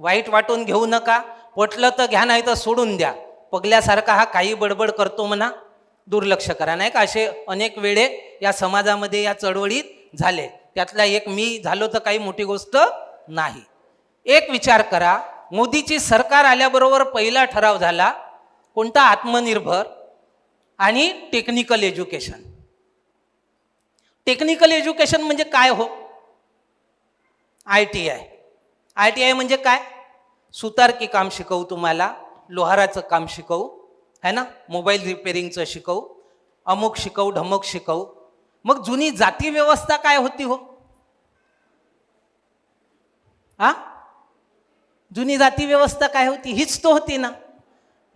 वाईट वाटून घेऊ नका, पटलं तर घ्या, नाही तर सोडून द्या. पगल्यासारखा हा काही बडबड करतो म्हणा, दुर्लक्ष करा. नाही का असे अनेक वेळे या समाजामध्ये या चळवळीत झाले, त्यातला एक मी झालो तर काही मोठी गोष्ट नाही. एक विचार करा, मोदीची सरकार आल्याबरोबर पहिला ठराव झाला कोणता? आत्मनिर्भर आणि टेक्निकल एज्युकेशन. टेक्निकल एज्युकेशन म्हणजे काय हो? ITI. ITI म्हणजे काय? सुतारकी काम शिकवू तुम्हाला, लोहाराचं काम शिकवू, है ना, मोबाईल रिपेरिंगचं शिकवू, अमुक शिकवू, ढमक शिकवू. मग जुनी जाती व्यवस्था काय होती हो? हा, जुनी जाती व्यवस्था काय होती? हीच तो होती ना.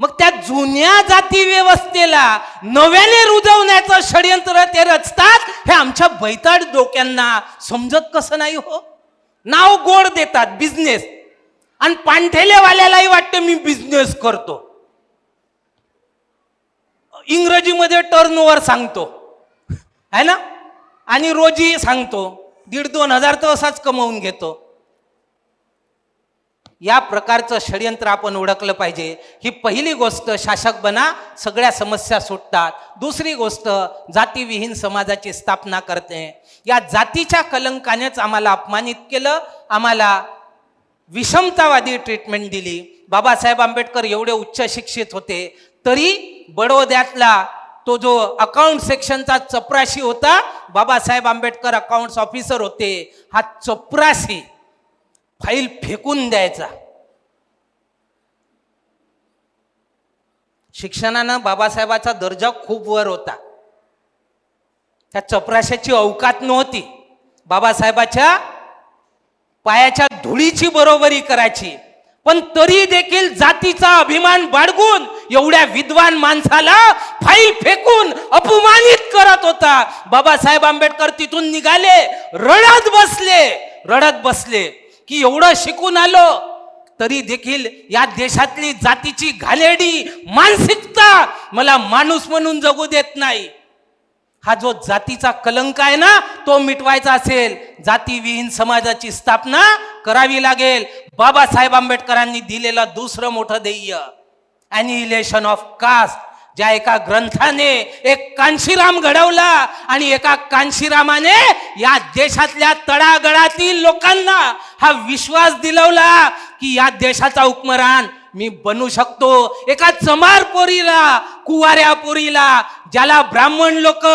मग त्या जुन्या जाती व्यवस्थेला नव्याने रुजवण्याचं षडयंत्र ते रचतात, हे आमच्या बैताड डोक्यांना समजत कसं नाही हो? नाव गोड देतात बिझनेस, आणि पांठेलेवाल्यालाही वाटते मी बिझनेस करतो. इंग्रजीमध्ये टर्नओव्हर सांगतो, है ना, आणि रोजी सांगतो 1,500-2,000 हजार तर असाच कमवून घेतो. या प्रकारचं षडयंत्र आपण ओळखलं पाहिजे. ही पहिली गोष्ट, शासक बना, सगळ्या समस्या सुटतात. दुसरी गोष्ट, जातीविहीन समाजाची स्थापना करते. या जातीच्या कलंकानेच आम्हाला अपमानित केलं, आम्हाला विषमतावादी ट्रीटमेंट दिली. बाबासाहेब आंबेडकर एवढे उच्च शिक्षित होते, तरी बडोद्यातला तो जो अकाउंट सेक्शनचा चपराशी होता, बाबासाहेब आंबेडकर अकाउंट्स ऑफिसर होते, हा चपराशी फाईल फेकून द्यायचा. शिक्षणानं बाबासाहेबाचा दर्जा खूप वर होता, त्या चपराशाची अवकात नव्हती बाबासाहेबाच्या पायाच्या धुळीची बरोबरी करायची. पण तरी देखील जातीचा अभिमान बाळगून एवढ्या विद्वान माणसाला फाईल फेकून अपमानित करत होता. बाबासाहेब आंबेडकर तिथून निघाले, रडत बसले की एवढं शिकून आलो तरी देखील या देशातली जातीची घाणेरडी मानसिकता मला माणूस म्हणून जगू देत नाही. हा जो जातीचा कलंक आहे ना, तो मिटवायचा असेल, जातीविहीन समाजाची स्थापना करावी लागेल. बाबासाहेब आंबेडकरांनी दिलेलं दुसरं मोठं ध्येय, ॲनिहिलेशन ऑफ कास्ट, ज्या एका ग्रंथाने एक कांशीराम घडवला आणि एका कांशीरामाने या देशातल्या तळागळातील लोकांना हा विश्वास दिलवला की या देशाचा हुक्मरान मी बनू शकतो. एका चमार पोरीला, कुवाऱ्या पोरीला, ज्याला ब्राह्मण लोक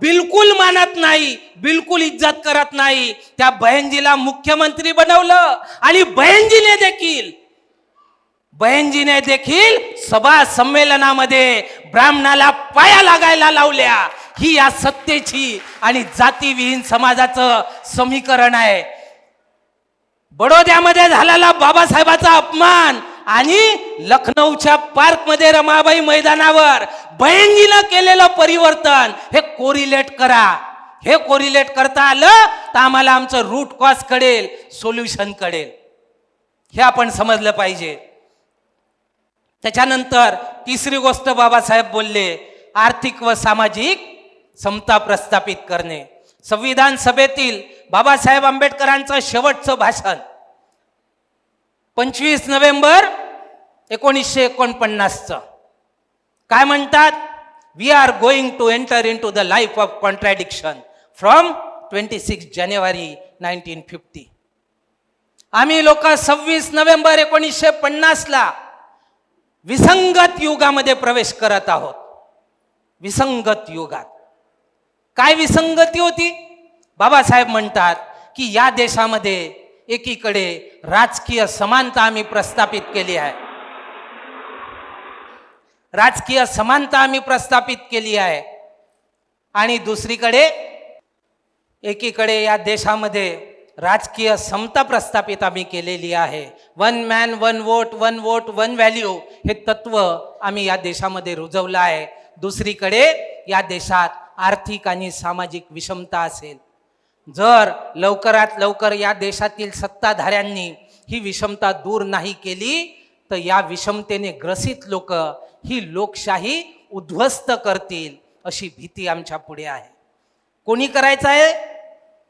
बिलकुल मानत नाही, बिलकुल इज्जत करत नाही, त्या बहनजीला मुख्यमंत्री बनवलं. आणि बहनजीने देखील सभा संमेलनामध्ये ब्राह्मणाला पाया लागायला लावल्या. ही या सत्तेची आणि जातीविहीन समाजाचं समीकरण आहे. बडोद्यामध्ये झालेला बाबासाहेबाचा अपमान आणि लखनौच्या पार्कमध्ये रमाबाई मैदानावर बहनजीनं केलेलं परिवर्तन, हे कोरिलेट करा. हे कोरिलेट करता आलं तर आम्हाला आमचं रूट कॉज कळेल, सोल्युशन कळेल. हे आपण समजलं पाहिजे. त्याच्यानंतर तिसरी गोष्ट बाबासाहेब बोलले, आर्थिक व सामाजिक समता प्रस्थापित करणे. संविधान सभेतील बाबासाहेब आंबेडकरांचं शेवटचं भाषण 25 नोव्हेंबर 1949चं काय म्हणतात? We are going to enter in to the life of contradiction from 26 January 1950. आम्ही लोक 26 नोव्हेंबर 1950ला विसंगत युगामध्ये प्रवेश करत आहोत. विसंगत युगात काय विसंगती होती? बाबासाहेब म्हणतात की या देशामध्ये एकीकडे राजकीय समानता आम्ही प्रस्थापित केली आहे. राजकीय समानता आम्ही प्रस्थापित केली आहे आणि दुसरीकडे एकीकडे या देशामध्ये राजकीय समता प्रस्थापित आम्ही केलेली आहे. One man one vote, one vote one value हे तत्व आम्ही या देशामध्ये रुजवलं आहे. दुसरीकडे या देशात आर्थिक आणि सामाजिक विषमता असेल. जर लवकरात लवकर या देशातील सत्ताधाऱ्यांनी ही विषमता दूर नाही केली तर या विषमतेने ग्रसित लोक ही लोकशाही उद्ध्वस्त करतील अशी भीती आमच्या पुढे आहे. कोणी करायचं आहे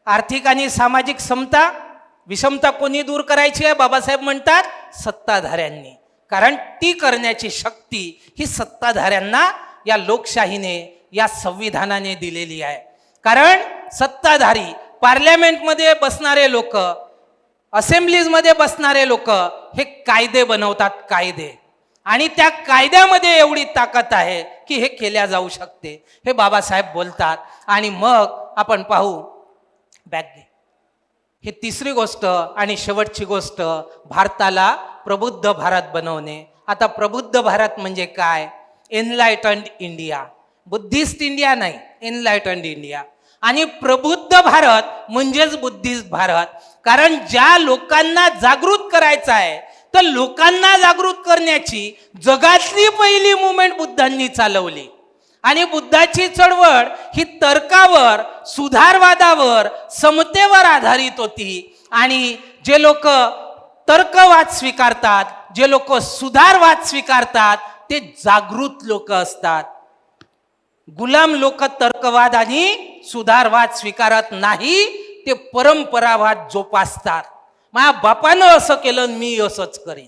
आर्थिक आणि सामाजिक समता? विषमता कोणी दूर करायची आहे? बाबासाहेब म्हणतात सत्ताधाऱ्यांनी. कारण ती करण्याची शक्ती ही सत्ताधाऱ्यांना या लोकशाहीने, या संविधानाने दिलेली आहे. कारण सत्ताधारी, पार्लमेंटमध्ये बसणारे लोक, असेंब्लीजमध्ये बसणारे लोक हे कायदे बनवतात, कायदे. आणि त्या कायद्यामध्ये एवढी ताकद आहे की हे केल्या जाऊ शकते, हे बाबासाहेब बोलतात. आणि मग आपण पाहू बॅग घे. हे तिसरी गोष्ट आणि शेवटची गोष्ट, भारताला प्रबुद्ध भारत बनवणे. आता प्रबुद्ध भारत म्हणजे काय? एनलायटन्ड इंडिया, बुद्धिस्ट इंडिया नाही, एनलायटन्ड इंडिया. आणि प्रबुद्ध भारत म्हणजेच बुद्धिस्ट भारत. कारण ज्या लोकांना जागृत करायचं आहे तर लोकांना जागृत करण्याची जगातली पहिली मुवमेंट बुद्धांनी चालवली. आणि बुद्धाची चळवळ ही तर्कावर, सुधारवादावर, समतेवर आधारित होती. आणि जे लोक तर्कवाद स्वीकारतात, जे लोक सुधारवाद स्वीकारतात ते जागृत लोक असतात. गुलाम लोक तर्कवाद आणि सुधारवाद स्वीकारत नाही, ते परंपरावाद जोपासतात. माझ्या बापानं असं केलं मी असंच करीन,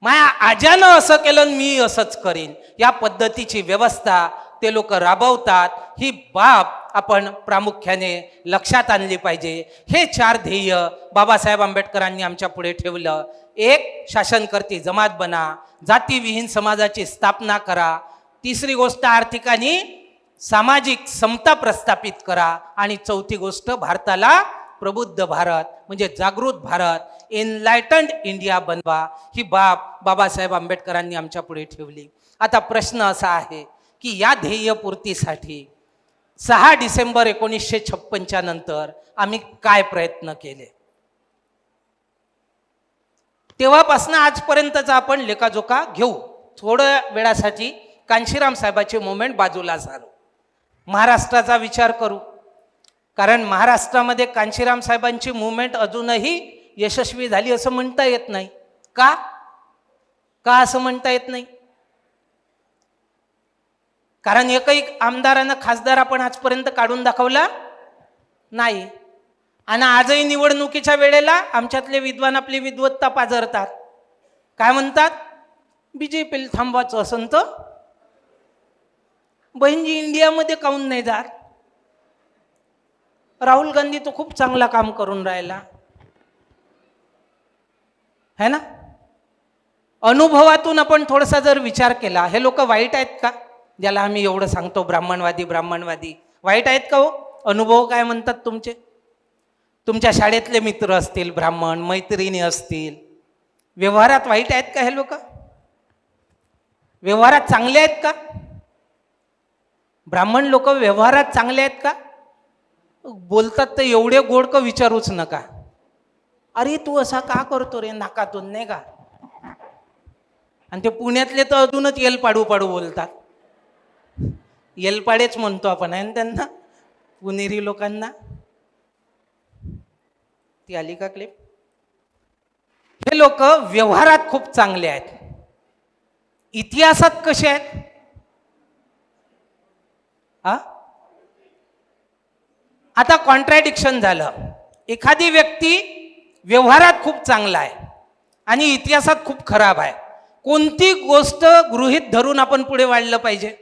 माझ्या आज्यानं असं केलं मी असंच करीन, या पद्धतीची व्यवस्था ते लोक राबवतात. ही बाब आपण प्रामुख्याने लक्षात आणली पाहिजे. हे 4 ध्येय बाबासाहेब आंबेडकरांनी आमच्या पुढे ठेवलं. 1, शासनकर्ती जमात बना, जातीविहीन समाजाची स्थापना करा. तिसरी गोष्ट, आर्थिक आणि सामाजिक समता प्रस्थापित करा. आणि चौथी गोष्ट, भारताला प्रबुद्ध भारत म्हणजे जागृत भारत, एनलायटन्ड इंडिया बनवा. ही बाब बाबासाहेब आंबेडकरांनी आमच्या पुढे ठेवली. आता प्रश्न असा आहे की या ध्येयपूर्तीसाठी 6 डिसेंबर 1956च्या नंतर आम्ही काय प्रयत्न केले? तेव्हापासून आजपर्यंतचा आपण लेखाजोखा घेऊ. थोड्या वेळासाठी कांशीराम साहेबाची मुवमेंट बाजूला सारू, महाराष्ट्राचा विचार करू. कारण महाराष्ट्रामध्ये कांशीराम साहेबांची मुवमेंट अजूनही यशस्वी झाली असं म्हणता येत नाही. का असं म्हणता येत नाही? कारण एकही आमदारानं, खासदार आपण आजपर्यंत काढून दाखवला नाही. आणि आजही निवडणुकीच्या वेळेला आमच्यातले विद्वान आपली विद्वत्ता पाजरतात. काय म्हणतात? बीजेपीला थांबवायचं असं तर बहिणजी इंडियामध्ये काऊन नाही जात? राहुल गांधी तो खूप चांगला काम करून राहिला है ना. अनुभवातून आपण थोडासा जर विचार केला, हे लोक वाईट आहेत का? ज्याला आम्ही एवढं सांगतो ब्राह्मणवादी वाईट आहेत का हो? अनुभव काय म्हणतात तुमचे? तुमच्या शाळेतले मित्र असतील, ब्राह्मण मैत्रिणी असतील, व्यवहारात वाईट आहेत का हे लोक? व्यवहारात चांगले आहेत का? ब्राह्मण लोक व्यवहारात चांगले आहेत का? बोलतात तर एवढे गोड का विचारूच नका. अरे तू असा का करतो रे, नाकातून नाही का? आणि ते पुण्यातले तर अजूनच येलपाडू बोलतात. येलपाडेच म्हणतो आपण आहे ना त्यांना, पुणेरी लोकांना. ती आली का क्लिप? हे लोक व्यवहारात खूप चांगले आहेत, इतिहासात कसे आहेत? आता कॉन्ट्रॅडिक्शन झालं. एखादी व्यक्ती व्यवहारात खूप चांगला आहे आणि इतिहासात खूप खराब आहे. कोणती गोष्ट गृहीत धरून आपण पुढे वाढलं पाहिजे?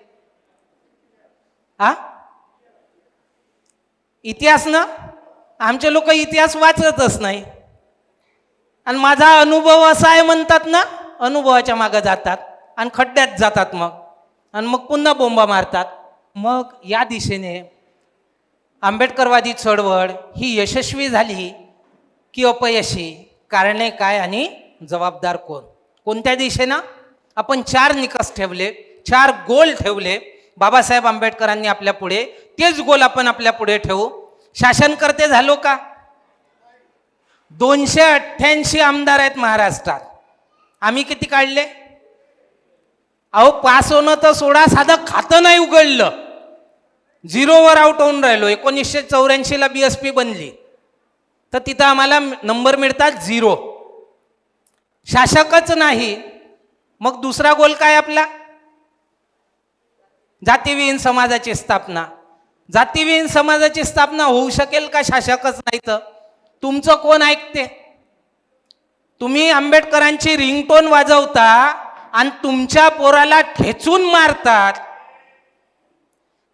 इतिहास ना. आमचे लोक इतिहास वाचतच नाही. आणि माझा अनुभव असा आहे म्हणतात ना, अनुभवाच्या मागे जातात आणि खड्ड्यात जातात मग पुन्हा बोंबा मारतात. मग या दिशेने आंबेडकरवादी चळवळ ही यशस्वी झाली की अपयशी? कारणे काय आणि जबाबदार कोण? कोणत्या दिशेनं? आपण 4 निकष ठेवले, 4 गोल ठेवले बाबासाहेब आंबेडकरांनी आपल्या पुढे. तेच गोल आपण आपल्या पुढे ठेवू. शासनकर्ते झालो का? 288 आमदार आहेत महाराष्ट्रात. आम्ही किती काढले? अहो, पास होणं तर सोडा, साधं खातं नाही उघडलं, 0वर आउट होऊन राहिलो. 1984ला BSP बनली तर तिथं आम्हाला नंबर मिळतात 0. शासकच नाही. मग दुसरा गोल काय आपला? जातीविहीन समाजाची स्थापना. जातीविहीन समाजाची स्थापना होऊ शकेल का शासकच नाही तर? तुमचं कोण ऐकते? तुम्ही आंबेडकरांची रिंगटोन वाजवता आणि तुमच्या पोराला ठेचून मारतात.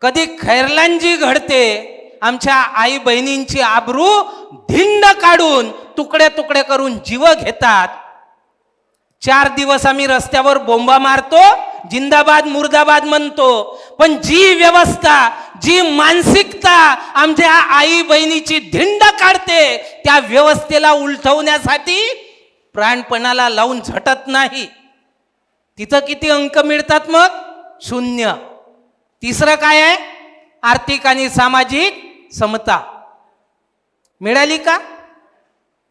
कधी खैरलांजी घडते, आमच्या आई बहिणींची आबरू धिंड काढून तुकडे तुकडे करून जीव घेतात. 4 दिवस आम्ही रस्त्यावर बोंबा मारतो, जिंदाबाद मुर्दाबाद म्हणतो, पण जी व्यवस्था, जी मानसिकता आमच्या आई बहिणीची धिंड काढते, त्या व्यवस्थेला उलटवण्यासाठी प्राणपणाला लावून झटत नाही. तिथं किती अंक मिळतात मग? 0. तिसरं काय आहे? आर्थिक आणि सामाजिक समता मिळाली का?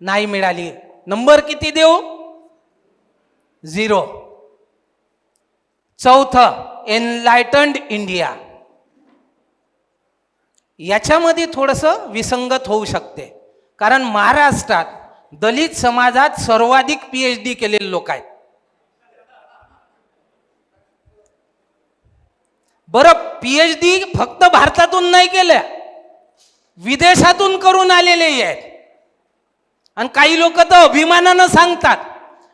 नाही मिळाली. नंबर किती देऊ? 0. चौथं, एनलायटन्ड इंडिया. याच्यामध्ये थोडंसं विसंगत होऊ शकते, कारण महाराष्ट्रात दलित समाजात सर्वाधिक PhD केलेले लोक आहेत. बरं, PhD फक्त भारतातून नाही केल्या, विदेशातून करून आलेले आहेत. आणि काही लोक तर अभिमानानं सांगतात,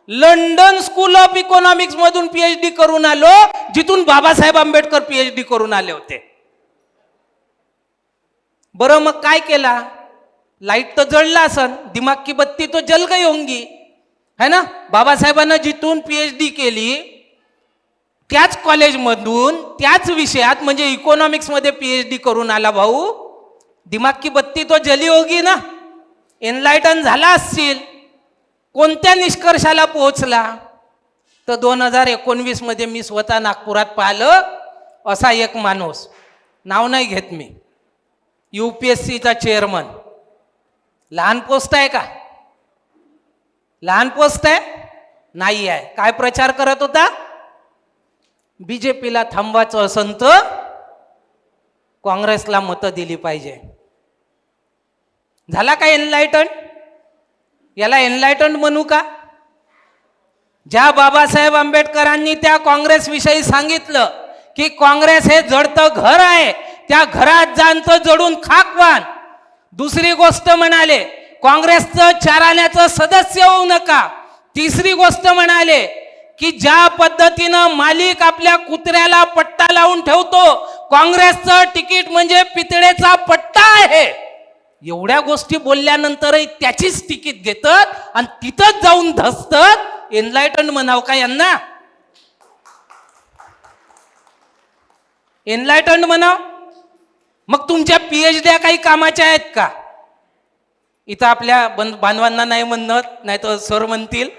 लंडन स्कूल ऑफ इकॉनॉमिक्स मधून PhD करून आलो, जिथून बाबासाहेब आंबेडकर PhD करून आले होते. बरं, मग काय केला? लाईट तर जळला असन, दिमाग की बत्ती तो जल गई होंगी, है ना. बाबासाहेबांना जिथून PhD केली, त्याच कॉलेजमधून त्याच विषयात म्हणजे इकॉनॉमिक्स मध्ये PhD करून आला भाऊ, दिमाग की बत्ती तो जली होगी ना, एनलायटन झाला असतील. कोणत्या निष्कर्षाला पोहोचला? तर 2019 मध्ये मी स्वतः नागपुरात पाहिलं असा एक माणूस, नाव नाही घेत मी, UPSCचा चेअरमन. लहान पोस्ट आहे का? लहान पोस्ट आहे? नाही आहे. काय प्रचार करत होता? BJPला थांबवायचं असन तर काँग्रेसला मतं दिली पाहिजे. झाला का एनलायटन? याला एनलायटन म्हणू का? ज्या बाबासाहेब आंबेडकरांनी त्या काँग्रेस विषयी सांगितलं की काँग्रेस हे जडतं घर आहे, त्या घरात जाणतं जडून खाक व्हान. दुसरी गोष्ट म्हणाले, काँग्रेसचं 4 आण्याचं सदस्य होऊ नका. तिसरी गोष्ट म्हणाले की ज्या पद्धतीनं मालिक आपल्या कुत्र्याला पट्टा लावून ठेवतो, काँग्रेसचं तिकीट म्हणजे पितळेचा पट्टा आहे. एवढ्या गोष्टी बोलल्यानंतरही त्याचीच तिकीट घेतात आणि तिथंच जाऊन धसतात. एनलायटन म्हणाव का यांना? एनलायटन म्हणाव? मग तुमच्या PhD काही कामाच्या आहेत का? इथं आपल्या बांधवांना नाही म्हणत, नाही तर सर म्हणतील.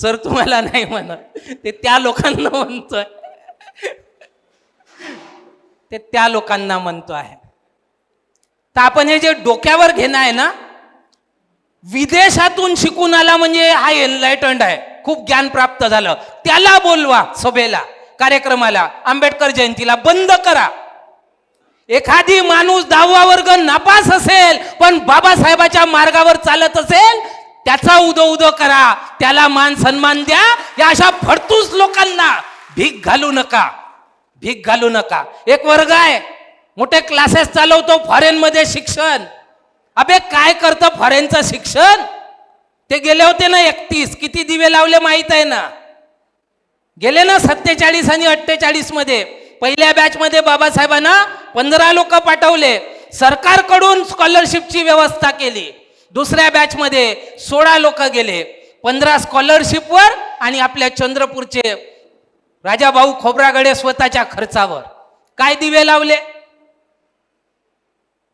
सर तुम्हाला नाही म्हणत, ते त्या लोकांना म्हणतोय, ते त्या लोकांना म्हणतो आहे. तर आपण हे जे डोक्यावर घेणं आहे ना, विदेशातून शिकून आला म्हणजे हा एनलायटन्ड आहे, खूप ज्ञान प्राप्त झालं, त्याला बोलवा सभेला, कार्यक्रमाला, आंबेडकर जयंतीला. बंद करा एखादी माणूस 10वा वर्ग नापास असेल पण बाबासाहेबाच्या मार्गावर चालत असेल, त्याचा उदो उदो करा, त्याला मान सन्मान द्या. या अशा फडतूस लोकांना भीक घालू नका, भीक घालू नका. एक वर्ग आहे, मोठे क्लासेस चालवतो फॉरेन मध्ये शिक्षण. अबे काय करतं फॉरेनचं शिक्षण? ते गेले होते ना 31, किती दिवे लावले माहित आहे ना? गेले ना 47 आणि 48 मध्ये. पहिल्या बॅच मध्ये बाबासाहेबांना 15 लोक पाठवले, सरकारकडून स्कॉलरशिपची व्यवस्था केली. दुसऱ्या बॅच मध्ये 16 लोक गेले, 15 स्कॉलरशिपवर आणि आपल्या चंद्रपूरचे राजाभाऊ खोब्रागडे स्वतःच्या खर्चावर. काय दिवे लावले?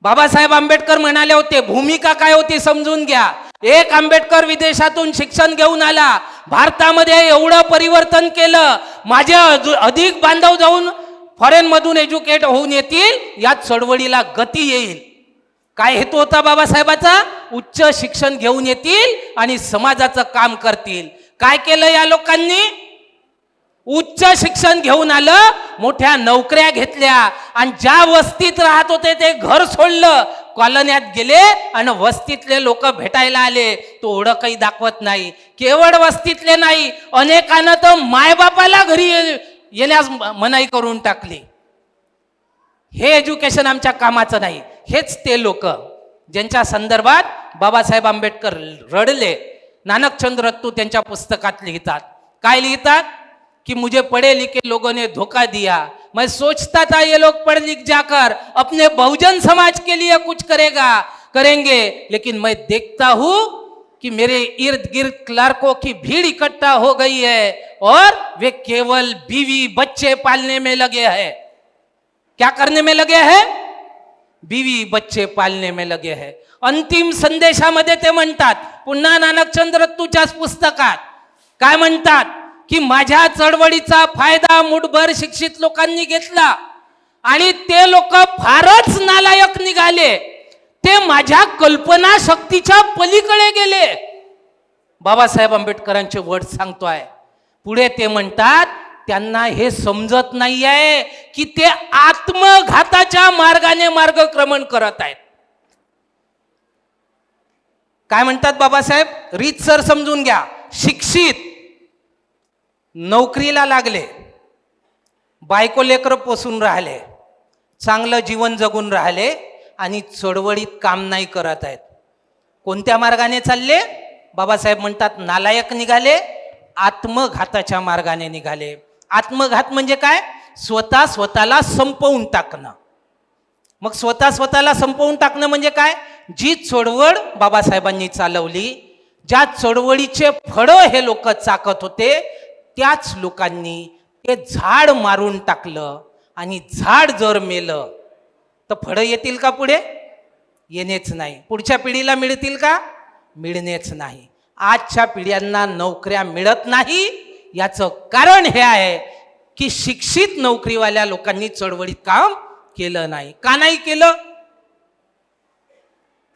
बाबासाहेब आंबेडकर म्हणाले होते, भूमिका काय होती समजून घ्या. एक आंबेडकर विदेशातून शिक्षण घेऊन आला, भारतामध्ये एवढं परिवर्तन केलं, माझे अधिक बांधव जाऊन फॉरेन मधून एज्युकेट होऊन येतील, या चळवळीला गती येईल. काय हेतू होता बाबासाहेबाचा? उच्च शिक्षण घेऊन येतील आणि समाजाचं काम करतील. काय केलं या लोकांनी? उच्च शिक्षण घेऊन आलं, मोठ्या नोकऱ्या घेतल्या आणि ज्या वस्तीत राहत होते ते घर सोडलं, कॉलन्यात गेले आणि वस्तीतले लोक भेटायला आले, तो ओळखही दाखवत नाही. केवळ वस्तीतले नाही, अनेकांना तर मायबापाला घरी येण्यास मनाई करून टाकली. हे एज्युकेशन आमच्या कामाचं नाही. हेच ते लोक ज्यांच्या संदर्भात बाबासाहेब आंबेडकर रडले. नानकचंद रत्तू त्यांच्या पुस्तकात लिहितात. काय लिहितात? कि मुझे पढ़े लिखे लोगों ने धोखा दिया, मैं सोचता था ये लोग पढ़ लिख जाकर अपने बहुजन समाज के लिए कुछ करेंगे, लेकिन मैं देखता हूं कि मेरे इर्द गिर्द क्लर्कों की भीड़ इकट्ठा हो गई है और वे केवल बीवी बच्चे पालने में लगे हैं. क्या करने में लगे हैं? बीवी बच्चे पालने में लगे हैं. अंतिम संदेशामध्ये ते म्हणतात, पुन्हा नानकचंद रत्तूच्याच पुस्तकात काय म्हणतात की माझ्या चळवळीचा फायदा मुठभर शिक्षित लोकांनी घेतला आणि ते लोक फारच नालायक निघाले, ते माझ्या कल्पना शक्तीच्या पलीकडे गेले. बाबासाहेब आंबेडकरांचे वर्ड सांगतोय. पुढे ते म्हणतात, त्यांना हे समजत नाहीये की ते आत्मघाताच्या मार्गाने मार्गक्रमण करत आहेत. काय म्हणतात बाबासाहेब? रीतसर समजून घ्या. शिक्षित नोकरीला लागले, बायको लेकर पोसून राहिले, चांगलं जीवन जगून राहिले आणि चळवळीत काम नाही करत आहेत. कोणत्या मार्गाने चालले? बाबासाहेब म्हणतात नालायक निघाले, आत्मघाताच्या मार्गाने निघाले. आत्मघात म्हणजे काय? स्वतःला संपवून टाकणं. मग स्वतःला संपवून टाकणं म्हणजे काय? जी चळवळ बाबासाहेबांनी चालवली, ज्या चळवळीचे फळं हे लोक चाकत होते, त्याच लोकांनी ते झाड मारून टाकलं. आणि झाड जर मेलं तर फळं येतील का पुढे? येणेच नाही. पुढच्या पिढीला मिळतील का? मिळणेच नाही. आजच्या पिढ्यांना नोकऱ्या मिळत नाही, याचं कारण हे आहे की शिक्षित नोकरीवाल्या लोकांनी चळवळीत काम केलं नाही. का नाही केलं?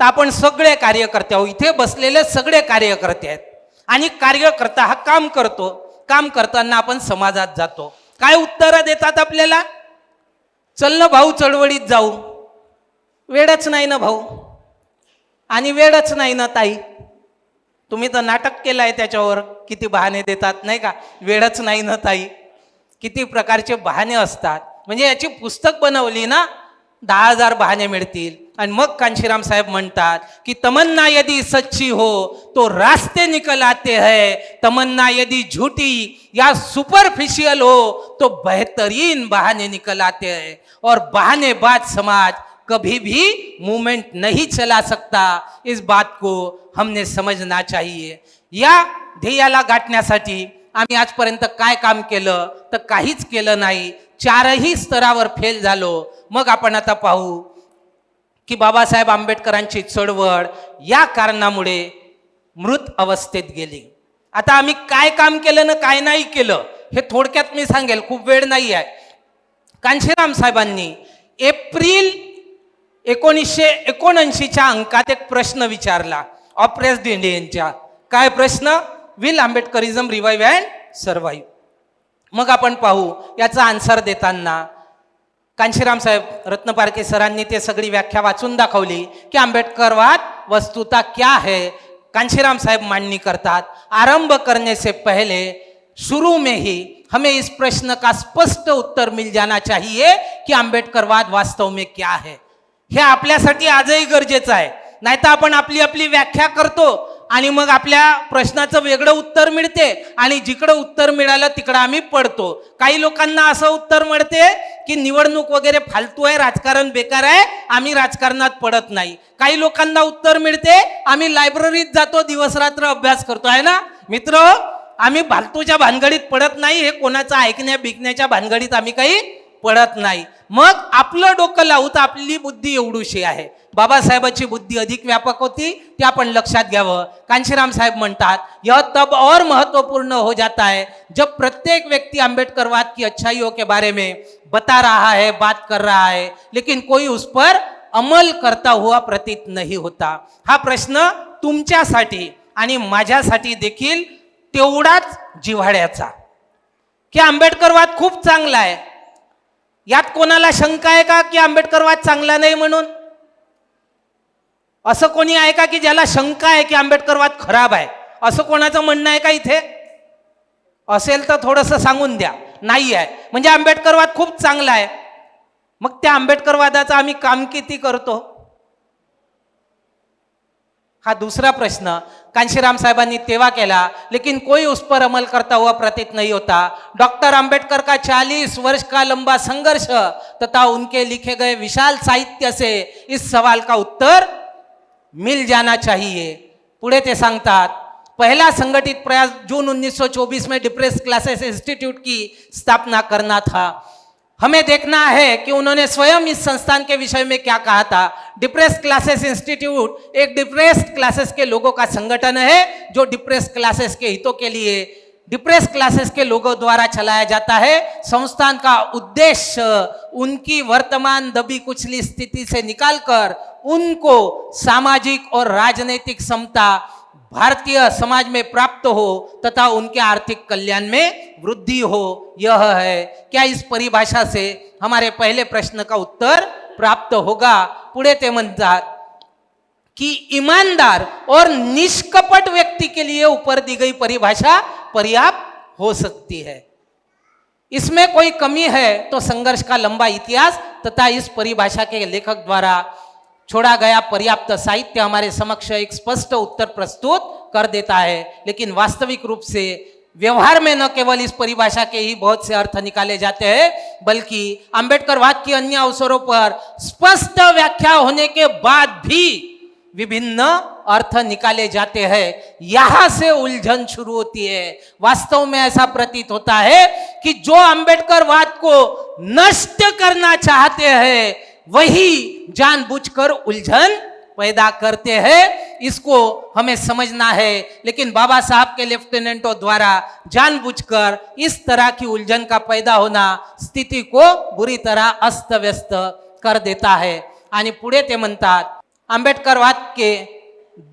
तर आपण सगळे कार्यकर्ते आहोत, इथे बसलेले सगळे कार्यकर्ते आहेत आणि कार्यकर्ता हा काम करतो. काम करताना आपण समाजात जातो. काय उत्तर देतात आपल्याला? चल ना भाऊ चळवळीत जाऊ. वेळच नाही ना भाऊ, आणि वेळच नाही ना ताई. तुम्ही तर नाटक केलंय त्याच्यावर, किती बहाणे देतात नाही का? वेळच नाही ना ताई. किती प्रकारचे बहाणे असतात. म्हणजे याची पुस्तक बनवली ना, 10,000 बहाणे मिळतील. आणि मग कांशीराम साहेब म्हणतात की तमन्ना यदि सच्ची हो तो रास्ते निकल आते हैं, तमन्ना यदि झूठी या सुपरफिशियल हो तो बेहतरीन बहाने निकल आते हैं, और बहानेबाज समाज कभी भी मूवमेंट नहीं चला सकता. इस बात को हमने समझना चाहिए. या ध्येयाला गाठण्यासाठी आम्ही आजपर्यंत काय काम केलं? तर काहीच केलं नाही. 4ही स्तरावर फेल झालो. मग आपण आता पाहू की बाबासाहेब आंबेडकरांची चळवळ या कारणामुळे मृत अवस्थेत गेली. आता आम्ही काय काम केलं ना काय नाही केलं हे थोडक्यात मी सांगेल, खूप वेळ नाही आहे. कांशीराम साहेबांनी एप्रिल 1979च्या अंकात एक प्रश्न विचारला ऑप्रेस्ड इंडियनच्या. काय प्रश्न? Will Ambedkarism revive and survive. मग आपण पाहू याचा आन्सर देताना कांशीराम साहेब रत्नपारखे सरांनी ते सगळी व्याख्या वाचून दाखवली की आंबेडकरवाद वस्तुता क्या है। कांशीराम साहेब मांडनी करतात, आरंभ करने से पहले शुरू में ही हमें इस प्रश्न का स्पष्ट उत्तर मिल जाना चाहिए कि आंबेडकरवाद वास्तव में क्या है। हे आपल्यासाठी आजही गरजेचं आहे, नाहीतर आपण आपली आपली व्याख्या करतो आणि मग आपल्या प्रश्नाचं वेगळं उत्तर मिळते आणि जिकडं उत्तर मिळालं तिकडं आम्ही पडतो। काही लोकांना असं उत्तर मिळते की निवडणूक वगैरे फालतू आहे, राजकारण बेकार आहे, आम्ही राजकारणात पडत नाही। काही लोकांना उत्तर मिळते आम्ही लायब्ररीत जातो, दिवस रात्र अभ्यास करतो, आहे ना मित्र, आम्ही फालतूच्या भानगडीत पडत नाही, हे कोणाचं ऐकण्या बिकण्याच्या भानगडीत आम्ही काही पडत नाही। मग आपलं डोकं लावू तर आपली बुद्धी एवढूशी आहे। बाबासाहेबांची बुद्धी अधिक व्यापक होती, ते आपण लक्षात घ्यावं। कांशीराम साहेब म्हणतात, यह तब और महत्वपूर्ण हो जाता है जब प्रत्येक व्यक्ति आंबेडकरवाद की अच्छाइयों के बारे में बता रहा है, बात कर रहा है, लेकिन कोई उस पर अमल करता हुआ प्रतीत नहीं होता। हा प्रश्न तुमच्यासाठी आणि माझ्यासाठी देखील तेवढाच जिव्हाळ्याचा की आंबेडकरवाद खूप चांगला आहे। यात कोणाला शंका आहे का की आंबेडकरवाद चांगला नाही म्हणून? असं कोणी आहे का की ज्याला शंका आहे की आंबेडकरवाद खराब आहे, असं कोणाचं म्हणणं आहे का इथे? असेल तर थोडंसं सांगून द्या। नाही आहे म्हणजे आंबेडकरवाद खूप चांगला आहे। मग त्या आंबेडकरवादाचं आम्ही काम किती करतो? हा दूसरा प्रश्न कांशीराम साहेबांनी तेव्हा केला, लेकिन कोई उस पर अमल करता हुआ प्रतीत नहीं होता। डॉक्टर अंबेडकर का 40 वर्ष का लंबा संघर्ष तथा उनके लिखे गए विशाल साहित्य से इस सवाल का उत्तर मिल जाना चाहिए। पुढे ते सांगतात, पहला संगठित प्रयास जून 1924 में डिप्रेस क्लासेस इंस्टीट्यूट की स्थापना करना था। हमें देखना है कि उन्होंने स्वयं इस संस्थान के विषय में क्या कहा था। डिप्रेस क्लासेस इंस्टीट्यूट एक डिप्रेस क्लासेस के लोगों का संगठन है जो डिप्रेस क्लासेस के हितों के लिए डिप्रेस क्लासेस के लोगों द्वारा चलाया जाता है। संस्थान का उद्देश्य उनकी वर्तमान दबी कुचली स्थिति से निकालकर उनको सामाजिक और राजनीतिक समता भारतीय समाज में प्राप्त हो तथा उनके आर्थिक कल्याण में वृद्धि हो, यह है। क्या इस परिभाषा से हमारे पहले प्रश्न का उत्तर प्राप्त होगा? पुढे ते म्हणतात कि ईमानदार और निष्कपट व्यक्ति के लिए ऊपर दी गई परिभाषा पर्याप्त हो सकती है। इसमें कोई कमी है तो संघर्ष का लंबा इतिहास तथा इस परिभाषा के लेखक द्वारा छोड़ा गया पर्याप्त साहित्य हमारे समक्ष एक स्पष्ट उत्तर प्रस्तुत कर देता है। लेकिन वास्तविक रूप से व्यवहार में न केवल इस परिभाषा के ही बहुत से अर्थ निकाले जाते हैं, बल्कि आंबेडकरवाद की अन्य अवसरों पर स्पष्ट व्याख्या होने के बाद भी विभिन्न अर्थ निकाले जाते हैं। यहां से उलझन शुरू होती है। वास्तव में ऐसा प्रतीत होता है कि जो आंबेडकरवाद को नष्ट करना चाहते हैं वही जानबूझकर उलझन पैदा करते हैं। इसको हमें समझना है। लेकिन बाबा साहब के लेफ्टिनेंटों द्वारा जानबूझकर इस तरह की उलझन का पैदा होना स्थिति को बुरी तरह अस्त व्यस्त कर देता है। आणि पुढे ते म्हणतात, आंबेडकरवाद के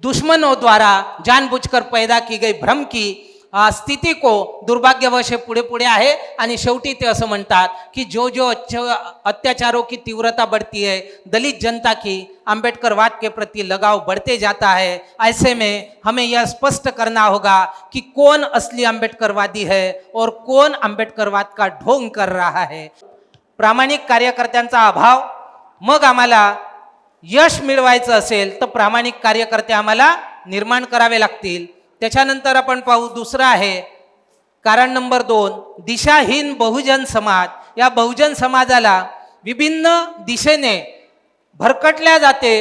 दुश्मनों द्वारा जानबूझकर पैदा की गई भ्रम की स्थिति को दुर्भाग्यवश पुढे पुढे आहे। आणि शेवटी ते असं म्हणतात की जो जो अत्याचारों की तीव्रता बढ़ती है, दलित जनता की आंबेडकरवाद के प्रति लगाव बढ़ते जाता है। ऐसे में हमें यह स्पष्ट करना होगा कि कौन असली आंबेडकरवादी है और कौन आंबेडकरवाद का ढोंग कर रहा है। प्रामाणिक कार्यकर्त्यांचा अभाव, मग आम्हाला यश मिळवायचं असेल तर प्रामाणिक कार्यकर्ते आम्हाला निर्माण करावे लागतील। त्याच्यानंतर आपण पाहू, दुसरा आहे कारण नंबर 2, दिशाहीन बहुजन समाज। या बहुजन समाजाला विभिन्न दिशेने भरकटल्या जाते,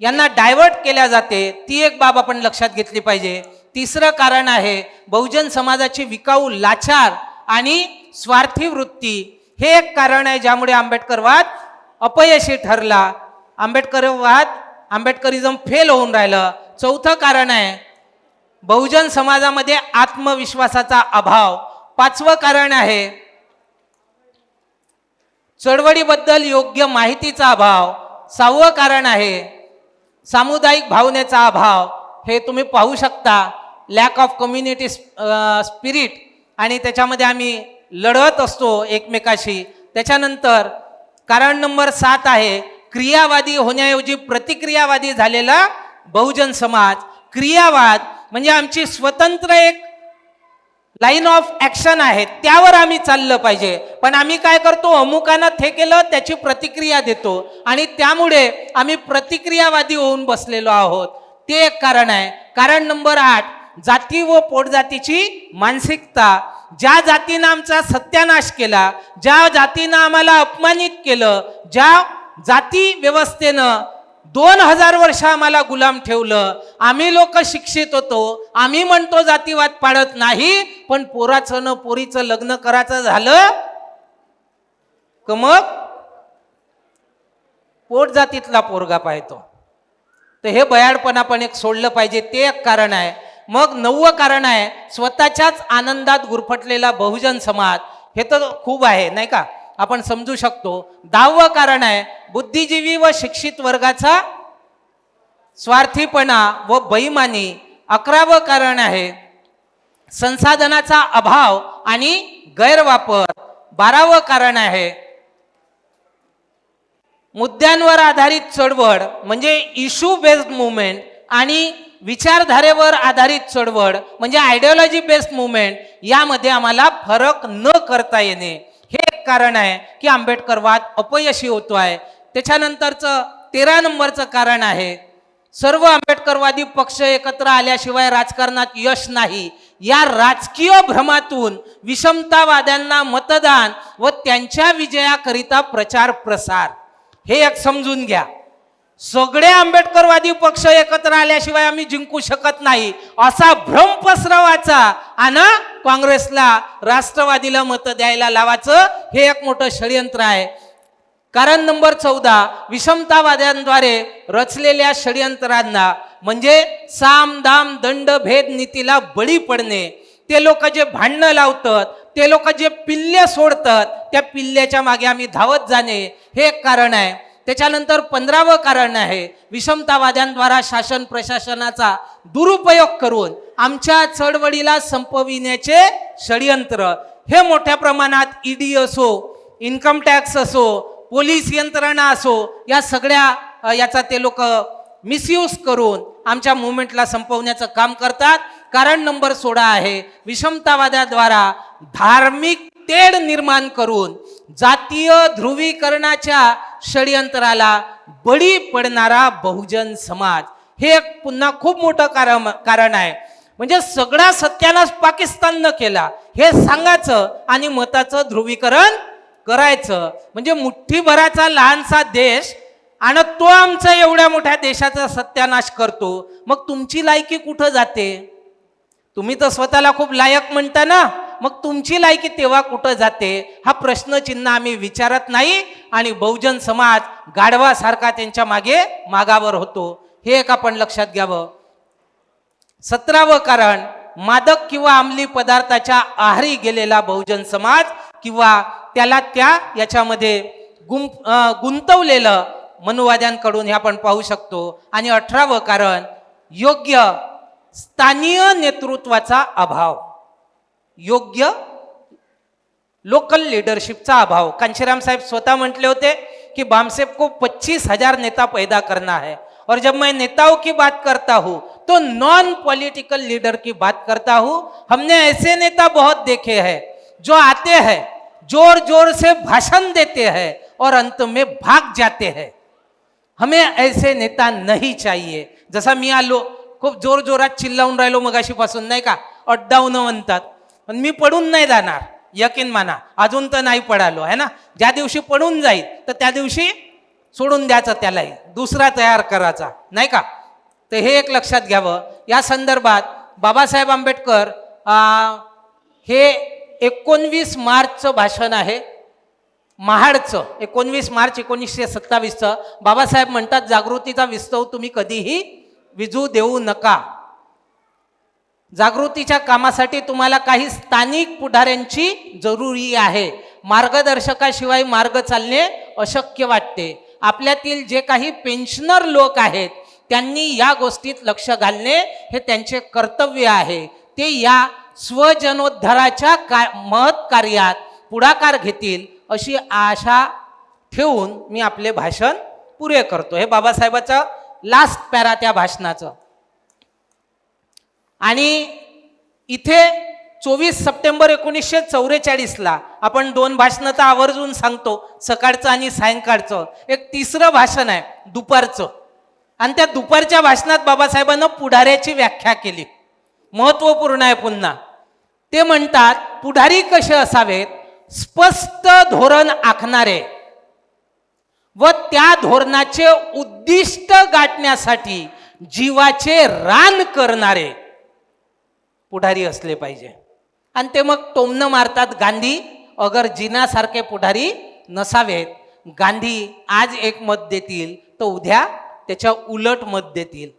यांना डायव्हर्ट केल्या जाते, ती एक बाब आपण लक्षात घेतली पाहिजे। तिसरं कारण आहे बहुजन समाजाची विकाऊ लाचार आणि स्वार्थी वृत्ती। हे एक कारण आहे ज्यामुळे आंबेडकरवाद अपयशी ठरला, आंबेडकरिझम फेल होऊन राहिलं। चौथं कारण आहे बहुजन समाजामध्ये आत्मविश्वासाचा अभाव। पाचवं कारण आहे चळवळीबद्दल योग्य माहितीचा अभाव। सहावं कारण आहे सामुदायिक भावनेचा अभाव। हे तुम्ही पाहू शकता, लॅक ऑफ कम्युनिटी स्पिरिट, आणि त्याच्यामध्ये आम्ही लढत असतो एकमेकाशी। त्याच्यानंतर कारण नंबर 7 आहे क्रियावादी होण्याऐवजी प्रतिक्रियावादी झालेला बहुजन समाज. क्रियावाद म्हणजे आमची स्वतंत्र एक लाईन ऑफ ऍक्शन आहे, त्यावर आम्ही चाललं पाहिजे. पण आम्ही काय करतो, अमुकानं हे केलं त्याची प्रतिक्रिया देतो आणि त्यामुळे आम्ही प्रतिक्रियावादी होऊन बसलेलो आहोत. ते एक कारण आहे. कारण नंबर 8 जाती व पोटजातीची मानसिकता. ज्या जातीनं आमचा सत्यानाश केला, ज्या जातीनं आम्हाला अपमानित केलं, ज्या जाती व्यवस्थेनं 2000 वर्ष आम्हाला गुलाम ठेवलं, आम्ही लोक शिक्षित होतो, आम्ही म्हणतो जातीवाद पाळत नाही, पण पोराचं न पोरीचं लग्न करायचं झालं क मग पोट जातीतला पोरगा पाहतो. तर हे बयाडपणा पण एक सोडलं पाहिजे. ते एक कारण आहे. मग 9वं कारण आहे स्वतःच्याच आनंदात गुरफटलेला बहुजन समाज. हे तर खूप आहे नाही का, आपण समजू शकतो. 10वं कारण आहे बुद्धिजीवी व शिक्षित वर्गाचा स्वार्थीपणा व बेईमानी. 11वं कारण आहे संसाधनाचा अभाव आणि गैरवापर. 12वं कारण आहे मुद्द्यांवर आधारित चळवळ म्हणजे इश्यू बेस्ड मुवमेंट आणि विचारधारेवर आधारित चळवळ म्हणजे आयडिओलॉजी बेस्ड मुवमेंट. यामध्ये आम्हाला फरक न करता येणे हे एक कारण आहे की आंबेडकरवाद अपयशी होतो आहे. त्याच्यानंतरचं 13 नंबरचं कारण आहे सर्व आंबेडकरवादी पक्ष एकत्र आल्याशिवाय राजकारणात यश नाही. या राजकीय भ्रमातून विषमतावाद्यांना मतदान व त्यांच्या विजयाकरिता प्रचार प्रसार. हे एक समजून घ्या. सगळे आंबेडकरवादी पक्ष एकत्र आल्याशिवाय आम्ही जिंकू शकत नाही असा भ्रम पसरवायचा आणि काँग्रेसला राष्ट्रवादीला मत द्यायला लावायचं, हे एक मोठं षडयंत्र आहे. कारण नंबर 14 विषमतावाद्यांद्वारे रचलेल्या षडयंत्रांना म्हणजे साम दाम दंड भेद नीतीला बळी पडणे. ते लोक जे भांडणं लावतात, ते लोक जे पिल्ले सोडतात, त्या पिल्ल्याच्या मागे आम्ही धावत जाणे हे एक कारण आहे. त्याच्यानंतर 15वं कारण आहे विषमतावाद्यांद्वारा शासन प्रशासनाचा दुरुपयोग करून आमच्या चळवळीला संपविण्याचे षडयंत्र. हे मोठ्या प्रमाणात ईडी असो, इन्कम टॅक्स असो, पोलीस यंत्रणा असो, या सगळ्या याचा ते लोक मिसयूज करून आमच्या मुवमेंटला संपवण्याचं काम करतात. कारण नंबर 16 आहे विषमतावाद्याद्वारा धार्मिक तेढ निर्माण करून जातीय ध्रुवीकरणाच्या षडयंत्राला बळी पडणारा बहुजन समाज. हे एक पुन्हा खूप मोठं कारण आहे. म्हणजे सगळा सत्यानाश पाकिस्ताननं केला हे सांगायचं आणि मताचं ध्रुवीकरण करायचं. म्हणजे मुठ्ठीभराचा लहानसा देश आणि तो आमचा एवढ्या मोठ्या देशाचा सत्यानाश करतो. मग तुमची लायकी कुठं जाते? तुम्ही तर स्वतःला खूप लायक म्हणता ना, मग तुमची लायकी तेव्हा कुठं जाते? हा प्रश्नचिन्ह आम्ही विचारत नाही आणि बहुजन समाज गाढवासारखा त्यांच्या मागे मागावर होतो. हे एक आपण लक्षात घ्यावं. 17वं कारण मादक किंवा अंमली पदार्थाच्या आहारी गेलेला बहुजन समाज किंवा त्याला याच्यामध्ये गुंतवलेलं मनुवाद्यांकडून हे आपण पाहू शकतो. आणि 18वं कारण योग्य स्थानिय नेतृत्वाचा अभाव, योग्य लोकल लीडरशिपचा अभाव. कांशीराम साहेब स्वतः म्हटले होते कि बामसेब को 25,000 नेता पैदा करना है और जब मैं नेताओं की बात करता हूं तो नॉन पॉलिटिकल लीडर की बात करता हूं. हमने ऐसे नेता बहुत देखे हैं जो आते हैं, जोर जोर से भाषण देते हैं और अंत में भाग जाते हैं. हमें ऐसे नेता नहीं चाहिए. जसा मी आलो खूप जोर जोरात चिल्लावून राहिलो मगाशीपासून नाही का, अड्डावून म्हणतात, पण मी पडून नाही जाणार, यकीन माना. अजून तर नाही पडालो आहे ना. ज्या दिवशी पडून जाईल तर त्या दिवशी सोडून द्यायचं, त्यालाही दुसरा तयार करायचा नाही का. तर हे एक लक्षात घ्यावं. या संदर्भात बाबासाहेब आंबेडकर हे 19 मार्चचं भाषण आहे महाडचं, 19 मार्च 1927चं. बाबासाहेब म्हणतात जागृतीचा विस्तव तुम्ही कधीही विजू देऊ नका. जागृतीच्या कामासाठी तुम्हाला काही स्थानिक पुढाऱ्यांची जरुरी आहे. मार्गदर्शकाशिवाय मार्ग चालणे अशक्य वाटते. आपल्यातील जे काही पेन्शनर लोक आहेत त्यांनी या गोष्टीत लक्ष घालणे हे त्यांचे कर्तव्य आहे. ते या स्वजनोद्धाराच्या महत् कार्यात पुढाकार घेतील अशी आशा ठेवून मी आपले भाषण पुरे करतो. हे बाबासाहेबाचं लास्ट पॅरा त्या भाषणाचं. आणि इथे 24 सप्टेंबर 1944ला आपण 2 भाषणं तर आवर्जून सांगतो, सकाळचं आणि सायंकाळचं. एक तिसरं भाषण आहे दुपारचं, आणि त्या दुपारच्या भाषणात बाबासाहेबांना पुढाऱ्याची व्याख्या केली. महत्वपूर्ण आहे. पुन्हा ते म्हणतात पुढारी कसे असावेत, स्पष्ट धोरण आखणारे व त्या धोरणाचे उद्दिष्ट गाठण्यासाठी जीवाचे रान करणारे पुढारी असले पाहिजे. आणि ते मग टोमणं मारतात, गांधी अगर जिनासारखे पुढारी नसावेत. गांधी आज एक मत देतील तर उद्या त्याच्या उलट मत देतील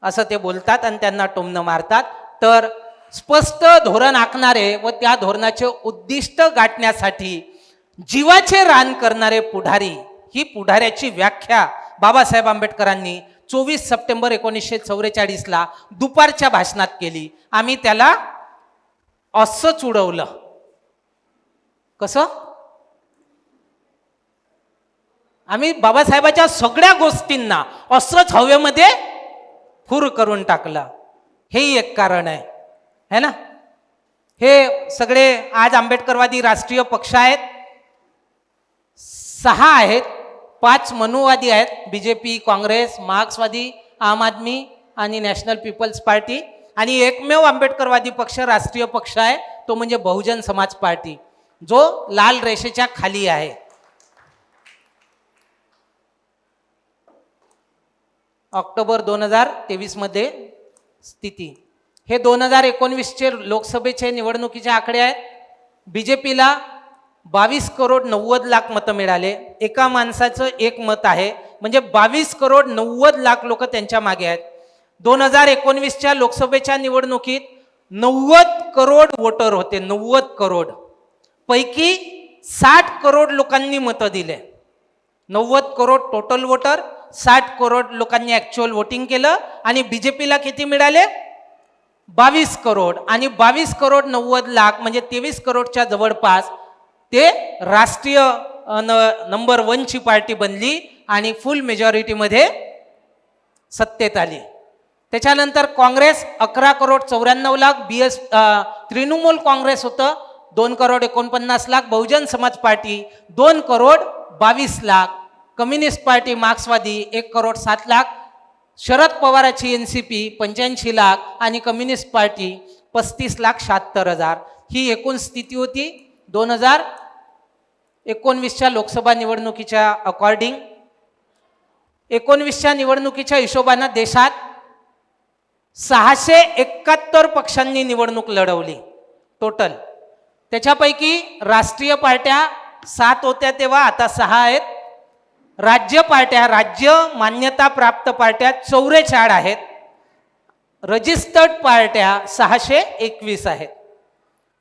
असं ते बोलतात आणि त्यांना टोमणं मारतात. तर स्पष्ट धोरण आखणारे व त्या धोरणाचे उद्दिष्ट गाठण्यासाठी जीवाचे रान करणारे पुढारी, ही पुढाऱ्याची व्याख्या बाबासाहेब आंबेडकरांनी 24 सप्टेंबर 1944ला दुपारच्या भाषणात केली. आम्ही त्याला असंच उडवलं. कसं? आम्ही बाबासाहेबाच्या सगळ्या गोष्टींना असंच हवेमध्ये फूर करून टाकलं. हेही एक कारण आहे, है ना. हे सगळे आज आंबेडकरवादी राष्ट्रीय पक्ष आहेत. 6 आहेत, 5 मनुवादी आहेत, बीजेपी, काँग्रेस, मार्क्सवादी, आम आदमी आणि नॅशनल पीपल्स पार्टी. आणि एकमेव आंबेडकरवादी पक्ष राष्ट्रीय पक्ष आहे, तो म्हणजे बहुजन समाज पार्टी, जो लाल रेषेच्या खाली आहे. ऑक्टोबर 2023 मध्ये स्थिती. हे 2019चे लोकसभेचे निवडणुकीचे आकडे आहेत. बीजेपीला 22 करोड 90 लाख मतं मिळाले. एका माणसाचं एक मत आहे, म्हणजे 22 करोड 90 लाख लोक त्यांच्या मागे आहेत. 2019च्या लोकसभेच्या निवडणुकीत 90 करोड वोटर होते. 90 करोड पैकी 60 करोड लोकांनी मतं दिले. 90 करोड टोटल वोटर, 60 करोड लोकांनी ऍक्च्युअल वोटिंग केलं. आणि बीजेपीला किती मिळाले? 22 करोड. आणि 22 करोड 90 लाख म्हणजे 23 करोडच्या जवळपास ते राष्ट्रीय नंबर 1 ची पार्टी बनली आणि फुल मेजॉरिटीमध्ये सत्तेत आली. त्याच्यानंतर काँग्रेस 11 करोड 94 लाख, तृणमूल काँग्रेस होतं 2 करोड 49 लाख, बहुजन Samaj party 2 crore 22 lakh, communist party मार्क्सवादी 1 करोड 7 लाख, शरद पवाराची एनसीपी 85 लाख आणि कम्युनिस्ट पार्टी 35,76,000. ही एकूण स्थिती होती 2019च्या लोकसभा निवडणुकीच्या अकॉर्डिंग. 19च्या निवडणुकीच्या हिशोबानं देशात 671 पक्षांनी निवडणूक लढवली टोटल. त्याच्यापैकी राष्ट्रीय पार्ट्या 7 होत्या तेव्हा, आता 6 आहेत. राज्य पार्ट्या, राज्य मान्यता प्राप्त पार्ट्या 44 आहेत. रजिस्टर्ड पार्ट्या 621 आहेत.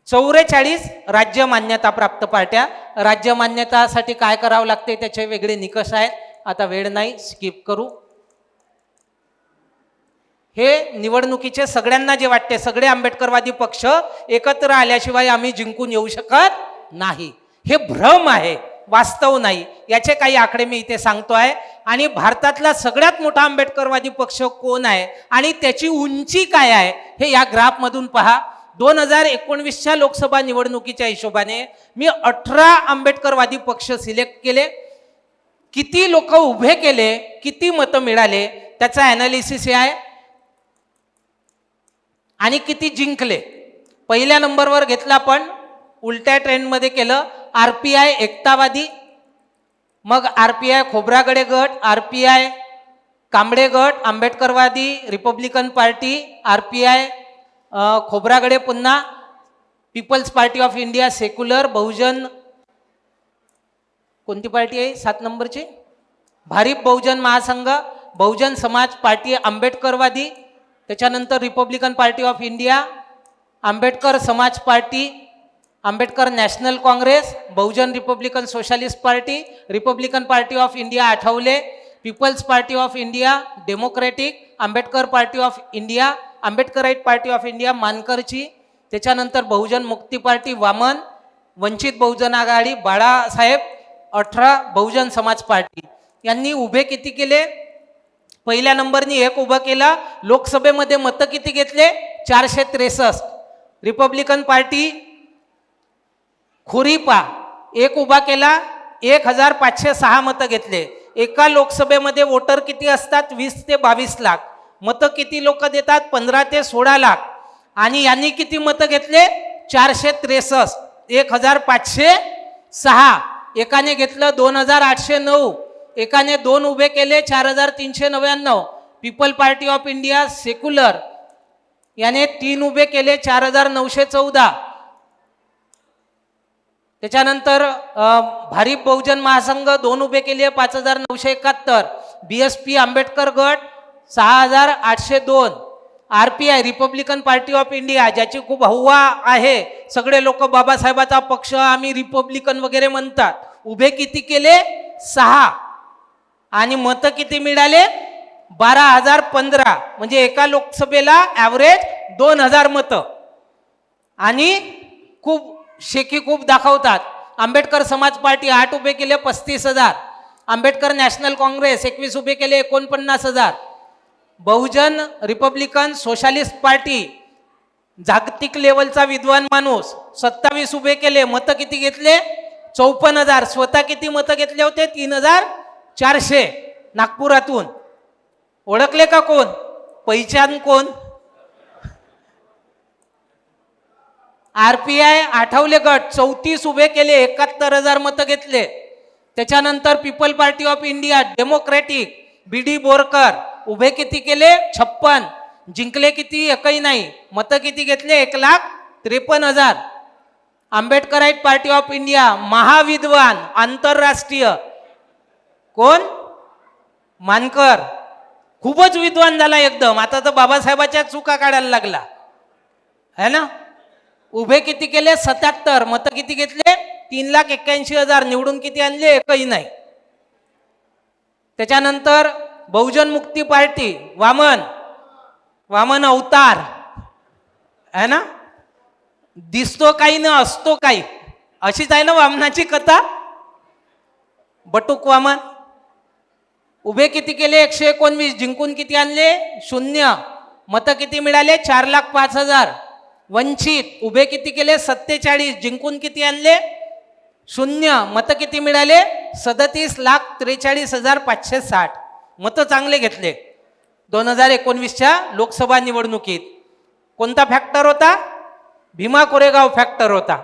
44 राज्य मान्यता प्राप्त पार्ट्या. राज्य मान्यतासाठी काय करावं लागते त्याचे वेगळे निकष आहेत, आता वेळ नाही, स्किप करू. हे निवडणुकीचे सगळ्यांना जे वाटते, सगळे आंबेडकरवादी पक्ष एकत्र आल्याशिवाय आम्ही जिंकून येऊ शकत नाही, हे भ्रम आहे, वास्तव नाही. याचे काही आकडे मी इथे सांगतो आहे. आणि भारतातला सगळ्यात मोठा आंबेडकरवादी पक्ष कोण आहे आणि त्याची उंची काय आहे हे या ग्राफमधून पहा. 2019च्या लोकसभा निवडणुकीच्या हिशोबाने मी 18 आंबेडकरवादी पक्ष सिलेक्ट केले. किती लोक उभे केले, किती मतं मिळाले त्याचा ॲनालिसिस आहे. आणि किती जिंकले. पहिल्या नंबरवर घेतला आपण, उलट्या ट्रेंडमध्ये केलं, RPI एकतावादी, मग RPI खोब्रागडे गट, RPI कांबळे गट, आंबेडकरवादी, रिपब्लिकन पार्टी, RPI खोब्रागडे, पुन्हा peoples party of India, secular, Bahujan, कोणती पार्टी आहे 7 नंबरची, भारिप बहुजन महासंघ, बहुजन समाज पार्टी आंबेडकरवादी, त्याच्यानंतर republican party of India, Ambedkar Samaj party, Ambedkar national congress, Bahujan republican socialist party, republican party of India Athawale, peoples party of India democratic, Ambedkar party of India, Ambedkarite party of India मानकरची, त्याच्यानंतर Bahujan Mukti party Waman, Vanchit Bahujan Aghadi Balasaheb, 18 Bahujan Samaj party यांनी उभे किती केले? पहिल्या नंबरनी 1 उभा केला. लोकसभेमध्ये मतं किती घेतले? 463. रिपब्लिकन पार्टी खुरीपा 1 उभा केला, 1506 मतं घेतले. एका लोकसभेमध्ये वोटर किती असतात? 20 ते 22 लाख. मतं किती लोक देतात? 15 ते 16 लाख. आणि यांनी किती मतं घेतले? 463. 1506. एकाने घेतलं 2809. एकाने 2 उभे केले 4399. People party of India secular याने 3 उभे केले 4914. त्याच्यानंतर भारिप बहुजन महासंघ 2 उभे केले 5971. BSP आंबेडकर गट 6802. RPI Republican party of India ज्याची खूप हवा आहे, सगळे लोक बाबासाहेबाचा पक्ष आम्ही रिपब्लिकन वगैरे म्हणतात, उभे किती केले? 6. आणि मतं किती मिळाले? 12015. म्हणजे एका लोकसभेला ॲव्हरेज 2000 मतं. आणि खूप शेकी खूप दाखवतात. आंबेडकर समाज पार्टी 8 उभे केले 35,000. आंबेडकर नॅशनल काँग्रेस 21 उभे केले 49,000. बहुजन रिपब्लिकन सोशलिस्ट पार्टी जागतिक लेवलचा विद्वान माणूस 27 उभे केले. मतं किती घेतले? 54,000. स्वतः किती मतं घेतले होते? 3,400 नागपुरातून. ओळखले का कोण? पहिचान कोण? RPI आठवले गट 34 उभे केले 71,000 मतं घेतले. त्याच्यानंतर people party of India democratic BD Borkar उभे किती केले? 56. जिंकले किती? एकही नाही. मतं किती घेतले? 1,53,000. आंबेडकराईट पार्टी ऑफ इंडिया महाविद्वान आंतरराष्ट्रीय कोण? मानकर. खूपच विद्वान झाला एकदम. आता तर बाबासाहेबाच्या चुका काढायला लागला है ना. उभे किती केले? 77. मतं किती घेतले? 3,81,000. निवडून किती आणले? एकही नाही. त्याच्यानंतर बहुजन मुक्ती पार्टी वामन अवतार है ना. दिसतो काही ना असतो काही, अशीच आहे ना वामनाची कथा. बटुक वामन उभे किती केले? 119. जिंकून किती आणले? 0. मतं किती मिळाले? 4,05,000. वंचित उभे किती केले? 47. जिंकून किती आणले? 0. मतं किती मिळाले? 37,43,560. मतं चांगले घेतले. 2019च्या लोकसभा निवडणुकीत कोणता फॅक्टर होता? भीमा कोरेगाव फॅक्टर होता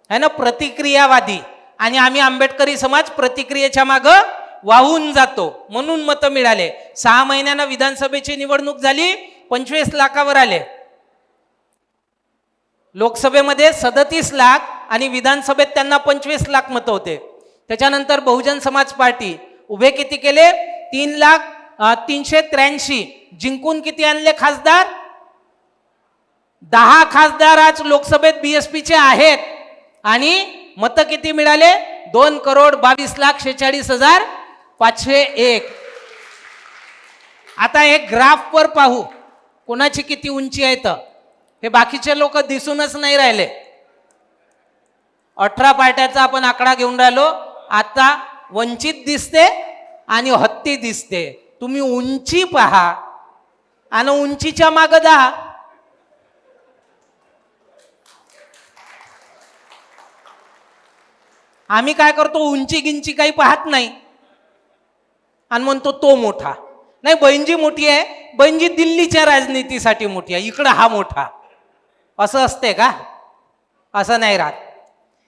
है ना. प्रतिक्रियावादी. आणि आम्ही आंबेडकरी समाज प्रतिक्रियेच्या मागं वाहून जातो म्हणून मतं मिळाले. 6 महिन्यांना विधानसभेची निवडणूक झाली, 25 लाखावर आले. लोकसभेमध्ये 37 लाख आणि विधानसभेत त्यांना 25 लाख मतं होते. त्याच्यानंतर बहुजन समाज पार्टी उभे किती केले? 3,383. जिंकून किती आणले खासदार? 10 खासदार आज लोकसभेत BSPचे आहेत. आणि मतं किती मिळाले? 2,22,46,501. आता एक ग्राफवर पाहू कोणाची किती उंची आहे. तर हे बाकीचे लोक दिसूनच नाही राहिले. 18 पार्ट्याचा आपण आकडा घेऊन राहिलो. आता वंचित दिसते आणि हत्ती दिसते. तुम्ही उंची पहा आणि उंचीच्या मागं 10. आम्ही काय करतो? उंची गिंची काही पाहत नाही आणि म्हणतो तो मोठा. नाही, बहिणजी मोठी आहे. बहिणजी दिल्लीच्या राजनीतीसाठी मोठी आहे, इकडं हा मोठा. असं असते का? असं नाही राहत.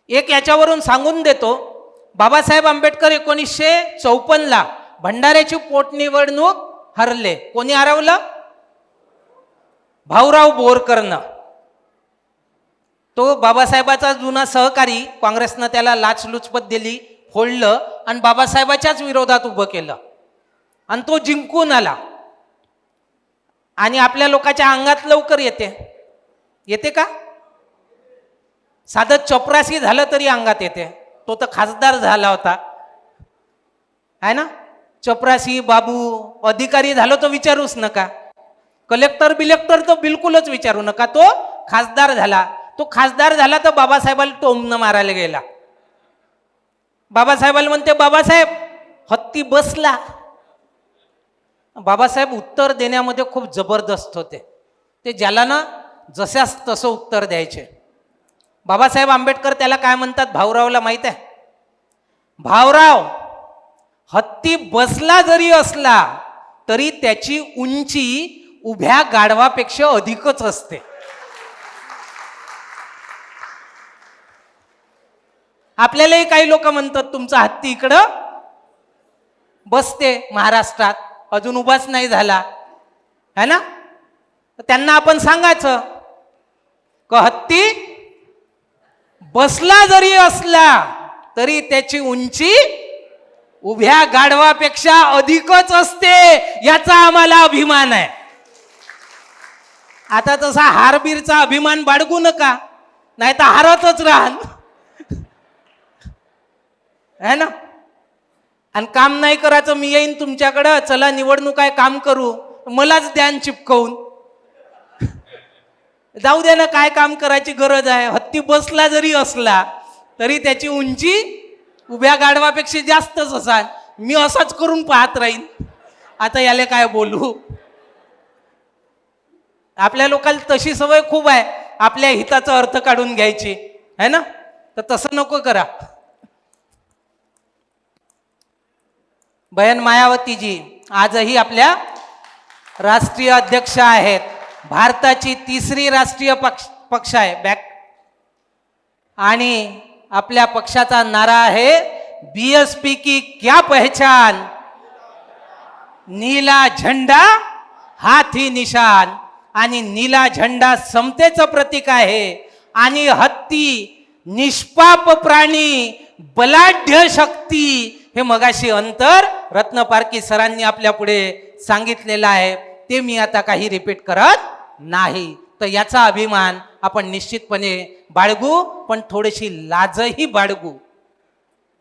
एक याच्यावरून सांगून देतो. बाबासाहेब आंबेडकर 1954ला भंडाऱ्याची पोटनिवडणूक हरले. कोणी हरवलं? भाऊराव बोरकरनं. तो बाबासाहेबाचा जुना सहकारी, काँग्रेसनं त्याला लाचलुचपत दिली, फोडलं आणि बाबासाहेबाच्याच विरोधात उभं केलं आणि तो जिंकून आला. आणि आपल्या लोकांच्या अंगात लवकर येते का? साधं चपरासी झालं तरी अंगात येते. तो तर खासदार झाला होता है ना. चपरासी बाबू अधिकारी झालो तर विचारूच नका. कलेक्टर बिलेक्टर तर बिलकुलच विचारू नका. तो खासदार झाला. तो खासदार झाला तर बाबासाहेबाला टोमणं मारायला गेला. बाबासाहेबाला म्हणते, बाबासाहेब हत्ती बसला. बाबासाहेब उत्तर देण्यामध्ये खूप जबरदस्त होते. ते ज्याला ना जशास तसं उत्तर द्यायचे. बाबासाहेब आंबेडकर त्याला काय म्हणतात, भाऊरावला माहित आहे, भाऊराव हत्ती बसला जरी असला तरी त्याची उंची उभ्या गाढवापेक्षा अधिकच असते. आपल्यालाही काही लोक म्हणतात तुमचा हत्ती इकडं बसते महाराष्ट्रात, अजून उभाच नाही झाला है ना. त्यांना आपण सांगायचं का हत्ती बसला जरी असला तरी त्याची उंची उभ्या गाढवापेक्षा अधिकच असते, याचा आम्हाला अभिमान आहे. आता तसा हारबीरचा अभिमान बाळगू नका, नाही तर हारतच राहाल है ना. आणि काम नाही करायचं, मी येईन तुमच्याकडं, चला निवडणूक आहे काम करू, मलाच द्यान चिपकवून, जाऊ द्या ना, काय काम करायची गरज आहे. हत्ती बसला जरी असला तरी त्याची उंची उभ्या गाढवापेक्षा जास्तच असाल. मी असाच करून पाहत राहीन. आता याला काय बोलू. आपल्या लोकांना तशी सवय खूप आहे, आपल्या हिताचा अर्थ काढून घ्यायची है ना. तर तसं नको करा. बहन मायावतीजी आजही आपल्या राष्ट्रीय अध्यक्ष आहेत. भारताची तिसरी राष्ट्रीय पक्ष आहे बॅक, आणि आपल्या पक्षाचा नारा आहे बीएसपी की क्या पहचान, नीला झंडा हाती निशान. आणि नीला झंडा समतेचं प्रतीक आहे, आणि हत्ती निष्पाप प्राणी बलाढ्य शक्ती, हे मगाशी अंतर रत्नपारखी सरांनी आपल्या पुढे सांगितलेलं आहे, ते मी आता काही रिपीट करत नाही. तर याचा अभिमान आपण निश्चितपणे बाळगू, पण थोडीशी लाजही बाळगू.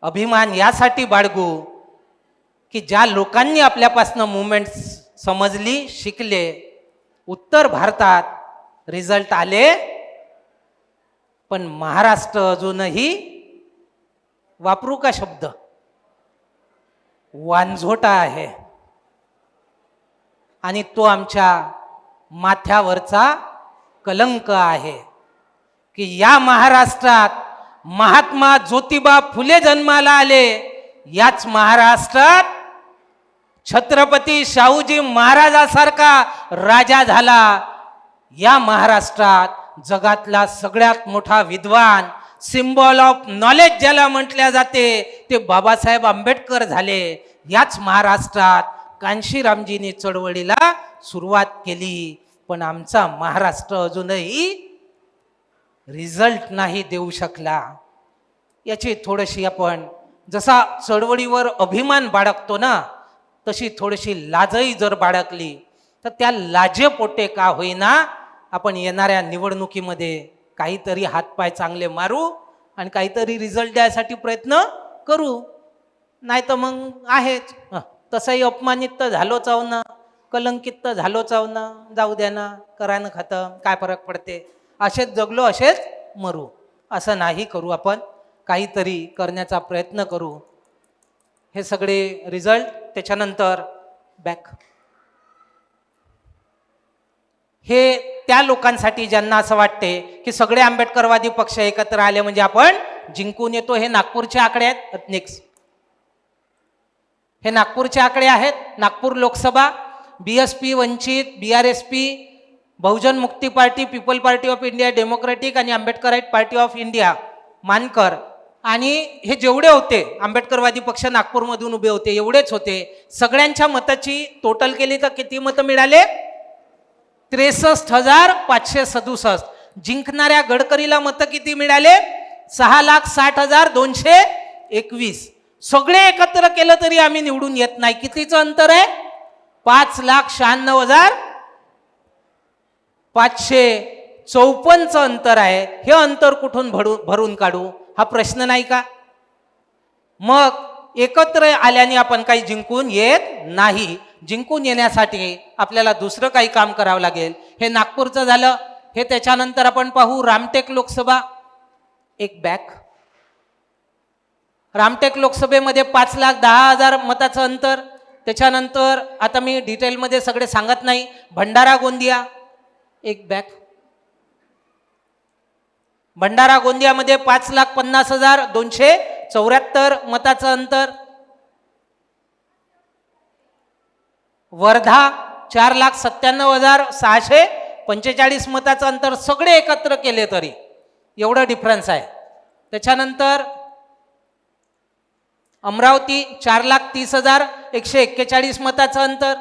अभिमान यासाठी बाळगू की ज्या लोकांनी आपल्यापासून मुवमेंट समजली, शिकले, उत्तर भारतात रिझल्ट आले, पण महाराष्ट्र अजूनही, वापरू का शब्द, वांझोटा आहे. आणि तो आमच्या माथ्यावरचा कलंक आहे की या महाराष्ट्रात महात्मा ज्योतिबा फुले जन्माला आले, याच महाराष्ट्रात छत्रपती शाहूजी महाराजासारखा राजा झाला. या महाराष्ट्रात जगातला सगळ्यात मोठा विद्वान, सिम्बॉल ऑफ नॉलेज ज्याला म्हटल्या जाते, ते बाबासाहेब आंबेडकर झाले. याच महाराष्ट्रात कांशीरामजींनी चळवळीला सुरुवात केली, पण आमचा महाराष्ट्र अजूनही रिझल्ट नाही देऊ शकला. याची थोडीशी आपण, जसा चळवळीवर अभिमान बाळगतो ना, तशी थोडीशी लाजही जर बाळगली तर त्या लाजेपोटे का होईना आपण येणाऱ्या निवडणुकीमध्ये काहीतरी हातपाय चांगले मारू आणि काहीतरी रिझल्ट द्यायसाठी प्रयत्न करू. नाही तर मग आहेच, तसंही अपमानित तर झालोच आहो ना, कलंकित तर झालोच आहो ना, जाऊ द्या ना, करा ना खतम, काय फरक पडते, असेच जगलो असेच मरू. असं नाही करू, आपण काहीतरी करण्याचा प्रयत्न करू. हे सगळे रिझल्ट त्याच्यानंतर बॅक, हे त्या लोकांसाठी ज्यांना असं वाटते की सगळे आंबेडकरवादी पक्ष एकत्र आले म्हणजे आपण जिंकून येतो. हे नागपूरचे आकडे आहेत. नेक्स्ट, हे नागपूरचे आकडे आहेत. Nagpur Lok Sabha, BSP, Vanchit, BRSP, Bahujan Mukti party, people party of India, democratic आणि आंबेडकराईट पार्टी ऑफ इंडिया, मानकर, आणि हे जेवढे होते आंबेडकरवादी पक्ष नागपूरमधून उभे होते एवढेच होते. सगळ्यांच्या मताची टोटल केली तर किती मतं मिळाले? 63,567. जिंकणाऱ्या गडकरीला मतं किती मिळाले? 6,60,221. सगळे एकत्र केलं तरी आम्ही निवडून येत नाही. कितीचं अंतर आहे? 5,96,554चं अंतर आहे. हे अंतर कुठून भरून काढू हा प्रश्न नाही का? मग एकत्र आल्याने आपण काही जिंकून येत नाही. जिंकून येण्यासाठी आपल्याला दुसरं काही काम करावं लागेल. हे नागपूरचं झालं. हे त्याच्यानंतर आपण पाहू रामटेक लोकसभा. एक बॅक, रामटेक लोकसभेमध्ये 5,10,000 मताचं अंतर. त्याच्यानंतर आता मी डिटेलमध्ये सगळे सांगत नाही. भंडारा गोंदिया एक बॅक, भंडारा गोंदियामध्ये 5,50,274 मताचं अंतर. वर्धा 4,97,645 मताचं अंतर. सगळे एकत्र केले तरी एवढं डिफरन्स आहे. त्याच्यानंतर अमरावती 4,30,141 मताचं अंतर.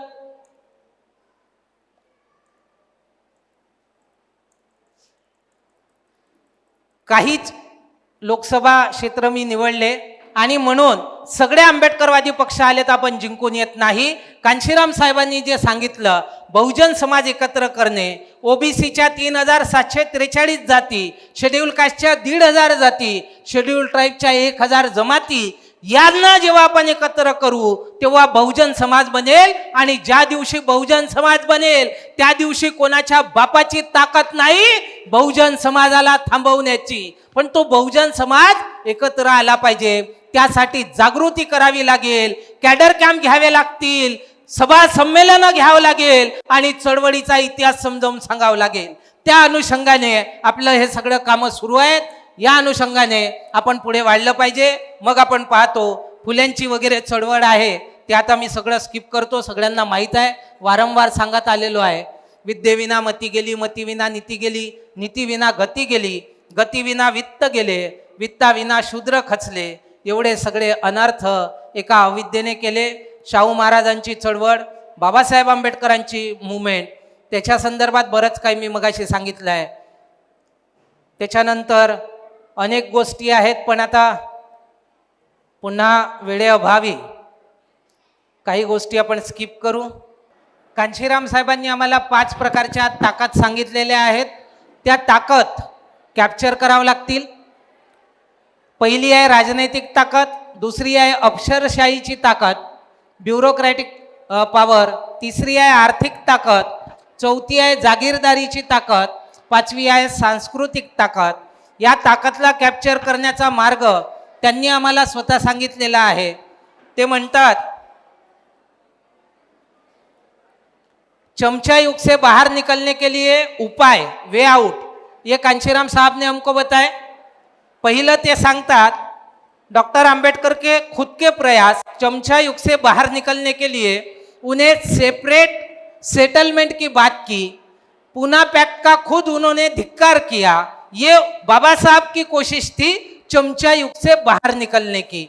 काहीच लोकसभा क्षेत्र मी निवडले आणि म्हणून सगळे आंबेडकरवादी पक्ष आले तर आपण जिंकून येत नाही. कांशीराम साहेबांनी जे सांगितलं, बहुजन समाज एकत्र करणे, ओबीसीच्या 3,743 जाती, शेड्यूल कास्टच्या 1,500 जाती, शेड्यूल ट्राईबच्या 1,000 जमाती, यांना जेव्हा आपण एकत्र करू तेव्हा बहुजन समाज बनेल. आणि ज्या दिवशी बहुजन समाज बनेल त्या दिवशी कोणाच्या बापाची ताकद नाही बहुजन समाजाला थांबवण्याची. पण तो बहुजन समाज एकत्र आला पाहिजे. त्यासाठी जागृती करावी लागेल, कॅडर कॅम्प घ्यावे लागतील, सभा संमेलनं घ्यावं लागेल आणि चळवळीचा इतिहास समजावून सांगावं लागेल. त्या अनुषंगाने आपलं हे सगळं कामं सुरू आहेत. या अनुषंगाने आपण पुढे वाढलं पाहिजे. मग आपण पाहतो फुल्यांची वगैरे चळवळ आहे ते आता मी सगळं स्किप करतो. सगळ्यांना माहीत आहे, वारंवार सांगत आलेलो आहे. विद्येविना मती गेली, मतीविना नीती गेली, नीतीविना गती गेली, गतीविना वित्त गेले, वित्ताविना शूद्र खचले. एवढे सगळे अनर्थ एका अविद्येने केले. शाहू महाराजांची चळवळ, बाबासाहेब आंबेडकरांची मुवमेंट, त्याच्या संदर्भात बरंच काही मी मगाशी सांगितलं आहे. त्याच्यानंतर अनेक गोष्टी आहेत, पण आता पुन्हा वेळेअभावी काही गोष्टी आपण स्किप करू. कांशीराम साहेबांनी आम्हाला 5 प्रकारच्या ताकद सांगितलेल्या आहेत. त्या ताकद कॅप्चर करावं लागतील. पहिली आहे राजनैतिक ताकद, दुसरी आहे अक्षरशाहीची ताकद, ब्युरोक्रॅटिक पॉवर, तिसरी आहे आर्थिक ताकद, चौथी आहे जागीरदारीची ताकद, 5वी आहे सांस्कृतिक ताकद. या ताकदला कॅप्चर करण्याचा मार्ग त्यांनी आम्हाला स्वतः सांगितलेला आहे. ते म्हणतात, चमचा युग से बाहर निकलने के लिए उपाय, वे आउट, ये कांशीराम साहब ने हमको बताए. पहिलं ते सांगतात, डॉक्टर अंबेडकर के खुद के प्रयास चमचा युग से बाहर निकलने के लिए उन्हें सेपरेट सेटलमेंट की बात की. पूना पैक्ट का खुद उन्होंने धिक्कार किया. ये बाबा साहब की कोशिश थी चमचा युग से बाहर निकलने की.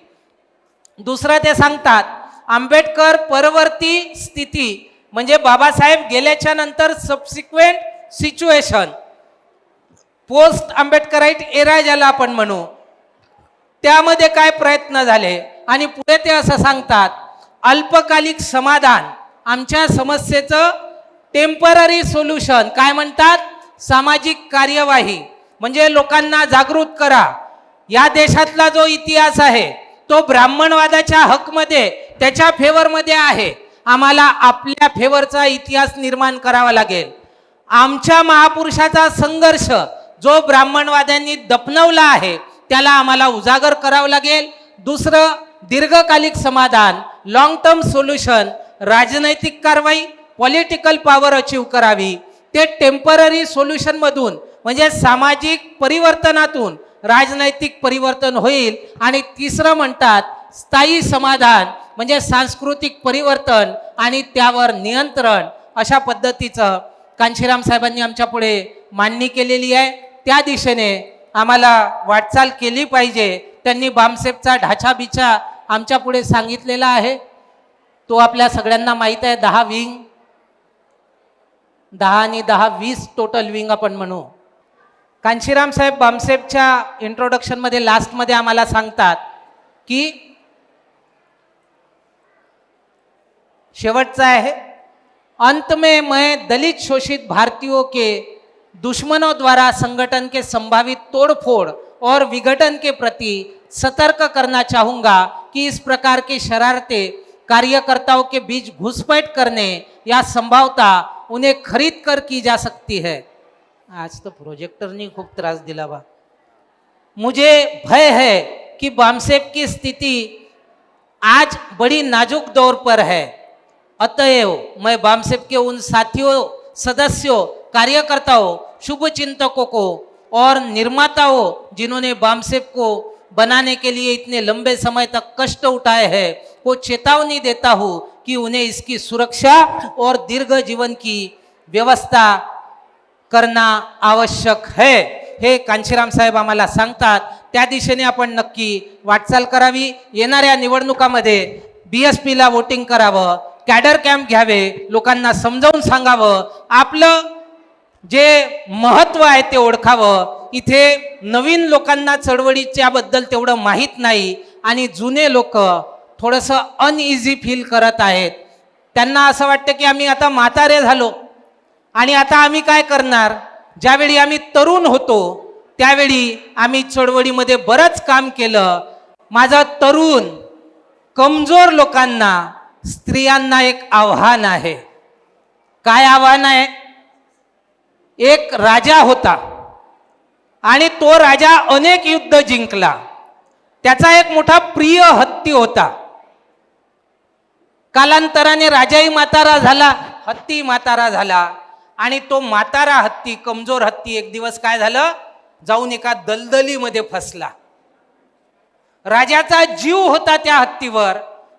दुसरा ते सांगतात, आंबेडकर परवर्ती स्थिती म्हणजे बाबासाहेब गेल्याच्या नंतर subsequent situation, post Ambedkarite era ज्याला आपण म्हणू, त्यामध्ये काय प्रयत्न झाले. आणि पुढे ते असं सांगतात, अल्पकालिक समाधान, आमच्या समस्येचं टेम्पररी सोल्युशन. काय म्हणतात, सामाजिक कार्यवाही, म्हणजे लोकांना जागृत करा. या देशातला जो इतिहास आहे तो ब्राह्मणवादाच्या हकमध्ये, त्याच्या फेवरमध्ये आहे. आम्हाला आपल्या फेवरचा इतिहास निर्माण करावा लागेल. आमच्या महापुरुषाचा संघर्ष जो ब्राह्मणवाद्यांनी दफनवला आहे त्याला आम्हाला उजागर करावं लागेल. दुसरं दीर्घकालिक समाधान, लॉंग टर्म सोल्युशन, राजनैतिक कारवाई, पॉलिटिकल पॉवर अचीव करावी. ते टेम्पररी सोल्युशनमधून म्हणजे सामाजिक परिवर्तनातून राजनैतिक परिवर्तन होईल. आणि तिसरं म्हणतात स्थायी समाधान म्हणजे सांस्कृतिक परिवर्तन आणि त्यावर नियंत्रण. अशा पद्धतीचं कांशीराम साहेबांनी आमच्या पुढे मांडणी केलेली आहे. त्या दिशेने आम्हाला वाटचाल केली पाहिजे. त्यांनी बामसेपचा ढाचा बिछा आमच्या पुढे सांगितलेला आहे. तो आपल्या सगळ्यांना माहीत आहे. 10 विंग, 10 आणि 10 20 टोटल विंग आपण म्हणू. कांशीराम साहेब बामसेपच्या इंट्रोडक्शनमध्ये लास्टमध्ये आम्हाला सांगतात की शेवटचा आहे, अंत में मैं दलित शोषित भारतीयों के दुश्मनों द्वारा संगठन के संभावित तोड़फोड़ और विघटन के प्रति सतर्क करना चाहूँगा कि इस प्रकार की शरारतें कार्यकर्ताओं के बीच घुसपैठ करने या संभवता उन्हें खरीद कर की जा सकती है. आज तो प्रोजेक्टर ने खूब त्रास दिला बा. मुझे भय है कि बामसेफ की स्थिति आज बड़ी नाजुक दौर पर है। अतएव मैं बामसेफ के उन साथियों, सदस्यों, कार्यकर्ताओं, शुभचिंतकों को और निर्माताओं जिन्होंने बामसेफ को बनाने के लिए इतने लंबे समय तक कष्ट उठाए हैं को चेतावनी देता हूँ कि उन्हें इसकी सुरक्षा और दीर्घ जीवन की व्यवस्था करना आवश्यक है, हे कांशीराम साहेब आम्हाला सांगतात। त्या दिशेने आपण नक्की वाटचाल करावी। येणाऱ्या निवडणुकामध्ये BSPला वोटिंग करावं, कॅडर कॅम्प घ्यावे, लोकांना समजावून सांगावं, आपलं जे महत्त्व आहे ते ओळखावं। इथे नवीन लोकांना चळवळीच्या बद्दल तेवढं माहीत नाही आणि जुने लोक थोडंसं अनइझी फील करत आहेत। त्यांना असं वाटतं की आम्ही आता म्हातारे झालो आणि आता आम्ही काय करणार। ज्यावेळी आम्ही तरुण होतो त्यावेळी आम्ही चळवळीमध्ये बरंच काम केलं। माझं तरुण कमजोर लोकांना, स्त्रियांना एक आव्हान आहे। काय आव्हान आहे? एक राजा होता आणि तो राजा अनेक युद्ध जिंकला। त्याचा एक मोठा प्रिय हत्ती होता। कालांतराने राजाही म्हातारा झाला, हत्ती म्हातारा झाला आणि तो म्हातारा हत्ती, कमजोर हत्ती एक दिवस काय झालं, जाऊन एका दलदलीमध्ये फसला। राजाचा जीव होता त्या हत्तीवर,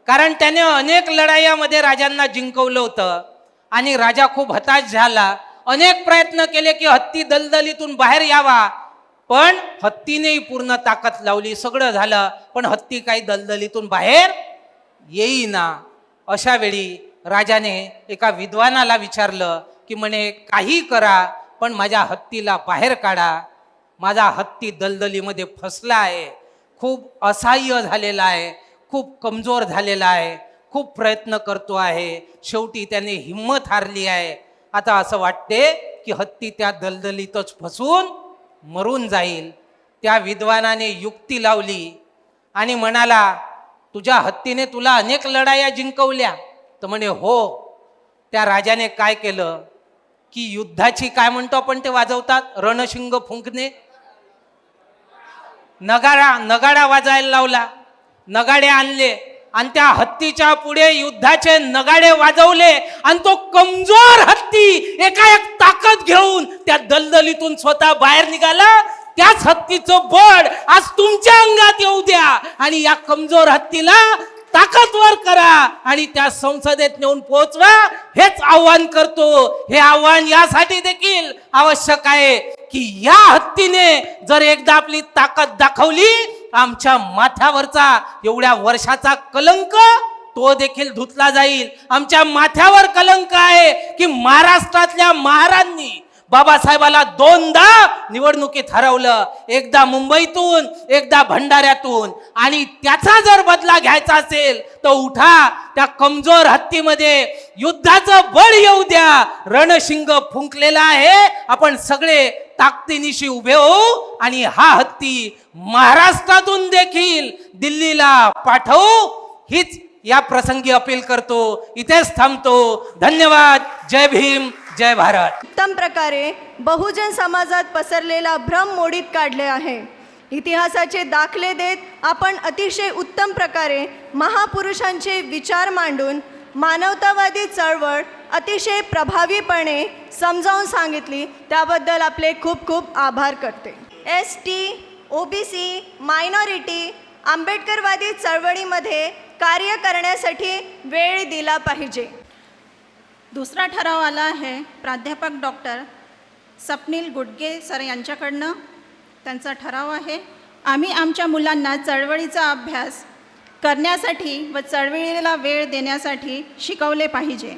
कारण त्याने अनेक लढायांमध्ये राजांना जिंकवलं होतं आणि राजा खूप हताश झाला। अनेक प्रयत्न केले की हत्ती दलदलीतून बाहेर यावा, पण हत्तीनेही पूर्ण ताकद लावली, सगळं झालं, पण हत्ती काही दलदलीतून बाहेर येईना। अशा वेळी राजाने एका विद्वानाला विचारलं की म्हणे काही करा पण माझ्या हत्तीला बाहेर काढा, माझा हत्ती दलदलीमध्ये फसला आहे, खूप असहाय्य झालेला आहे, खूप कमजोर झालेला आहे, खूप प्रयत्न करतो आहे, शेवटी त्याने हिम्मत हारली आहे। आता असं वाटते की हत्ती त्या दलदलीतच फसून मरून जाईल। त्या विद्वानाने युक्ती लावली आणि म्हणाला, तुझ्या हत्तीने तुला अनेक लढाया जिंकवल्या? तर म्हणे हो। त्या राजाने काय केलं की युद्धाची काय म्हणतो आपण ते वाजवतात, रणशिंग फुंकणे, नगाडा वाजायला लावला, नगाडे आणले आणि त्या हत्तीच्या पुढे युद्धाचे नगाडे वाजवले आणि तो कमजोर हत्ती एकाएक ताकद घेऊन त्या दलदलीतून स्वतः बाहेर निघाला। त्याच हत्तीचं बळ आज तुमच्या अंगात येऊ द्या आणि या कमजोर हत्तीला ताकदवर करा आणि त्या संसदेत नेऊन पोहोचवा, हेच आव्हान करतो। हे आव्हान यासाठी देखील आवश्यक आहे की या हत्तीने जर एकदा आपली ताकद दाखवली, आमच्या माथ्यावरचा एवढ्या वर्षाचा कलंक तो देखील धुतला जाईल। आमच्या माथ्यावर कलंक आहे की महाराष्ट्रातल्या महाराजांनी बाबासाहेबाला दोनदा निवडणुकीत हरवलं, एकदा मुंबईतून, एकदा भंडाऱ्यातून, आणि त्याचा जर बदला घ्यायचा असेल तर उठा, त्या कमजोर हत्तीमध्ये युद्धाचं बळ येऊ द्या। रणशिंग फुंकलेला आहे, आपण सगळे ताकदीनिशी उभे होऊ आणि हा हत्ती महाराष्ट्रातून देखील दिल्लीला पाठवू, हीच या प्रसंगी अपील करतो। इथेच थांबतो। धन्यवाद। जय भीम, जय भारत। उत्तम प्रकारे बहुजन समाजात पसरलेला भ्रम मोडीत काढले आहे। इतिहासाचे दाखले देत आपण अतिशय उत्तम प्रकारे महापुरुषांचे विचार मांडून मानवतावादी चळवळ अतिशय प्रभावीपणे समजावून सांगितली, त्याबद्दल आपले खूप खूप आभार करते। ST, OBC, मायनॉरिटी, आंबेडकरवादी चळवळीमध्ये कार्य करण्यासाठी वेळ दिला पाहिजे। दुसरा ठराव आला आहे प्राध्यापक डॉक्टर स्वप्नील गुडगे सर यांच्याकडनं। त्यांचा ठराव आहे, आम्ही आमच्या मुलांना चळवळीचा अभ्यास करण्यासाठी व चळवळीला वेळ देण्यासाठी शिकवले पाहिजे।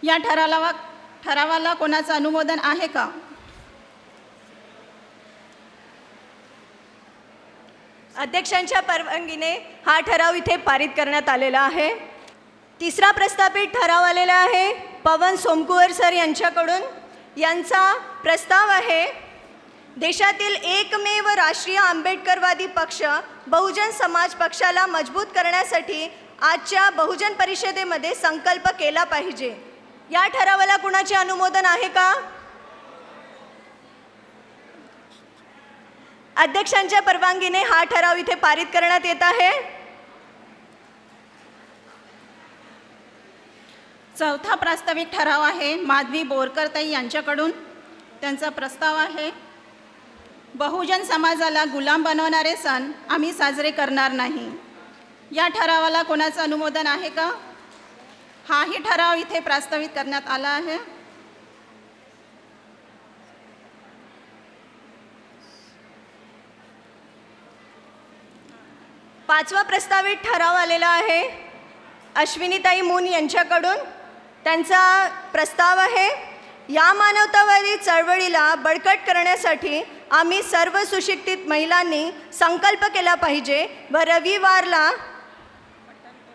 या ठरावाला कोणाचं अनुमोदन आहे का? अध्यक्षांच्या परवानगीने हा ठराव इथे पारित करण्यात आलेला आहे। तिसरा प्रस्तावित ठराव आलेला आहे पवन सोमकुवर सर यांच्याकडून। यांचा प्रस्ताव आहे, देशातील एकमेव राष्ट्रीय आंबेडकरवादी पक्ष बहुजन समाज पक्षाला मजबूत करण्यासाठी आजच्या बहुजन परिषदेमध्ये संकल्प केला पाहिजे। या ठरावाला कुणाचे अनुमोदन आहे का? अध्यक्षांच्या परवानगीने हा ठराव इथे पारित करण्यात येत आहे. चौथा प्रास्ताविक ठराव आहे माधवी बोरकरताई यांच्याकडून. त्यांचा प्रस्ताव आहे, बहुजन समाजाला गुलाम बनवणारे सण आम्ही साजरे करणार नाही. या ठरावाला कोणाचं अनुमोदन आहे का? हाही ठराव इथे प्रस्तावित करण्यात आला आहे. पाचवा प्रस्तावित ठराव आलेला आहे अश्विनीताई मून यांच्याकडून. त्यांचा प्रस्ताव आहे, या मानवतावादी चळवळीला बळकट करण्यासाठी आम्ही सर्व सुशिक्षित महिलांनी संकल्प केला पाहिजे व रविवारला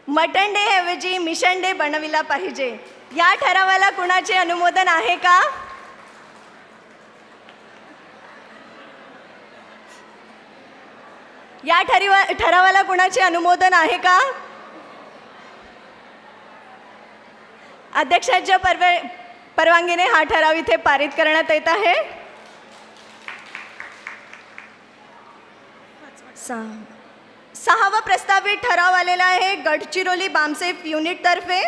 मटण डे ऐवजी मिशन डे बनविला पाहिजे. या ठरावाला कुणाचे अनुमोदन आहे का? या ठरावाला कुणाचे अनुमोदन आहे का? अध्यक्षांच्या परवानगीने हा ठराव इथे पारित करण्यात येत आहे. सहावा प्रस्तावित ठराव आलेला आहे गडचिरोली बामसेफ युनिटतर्फे.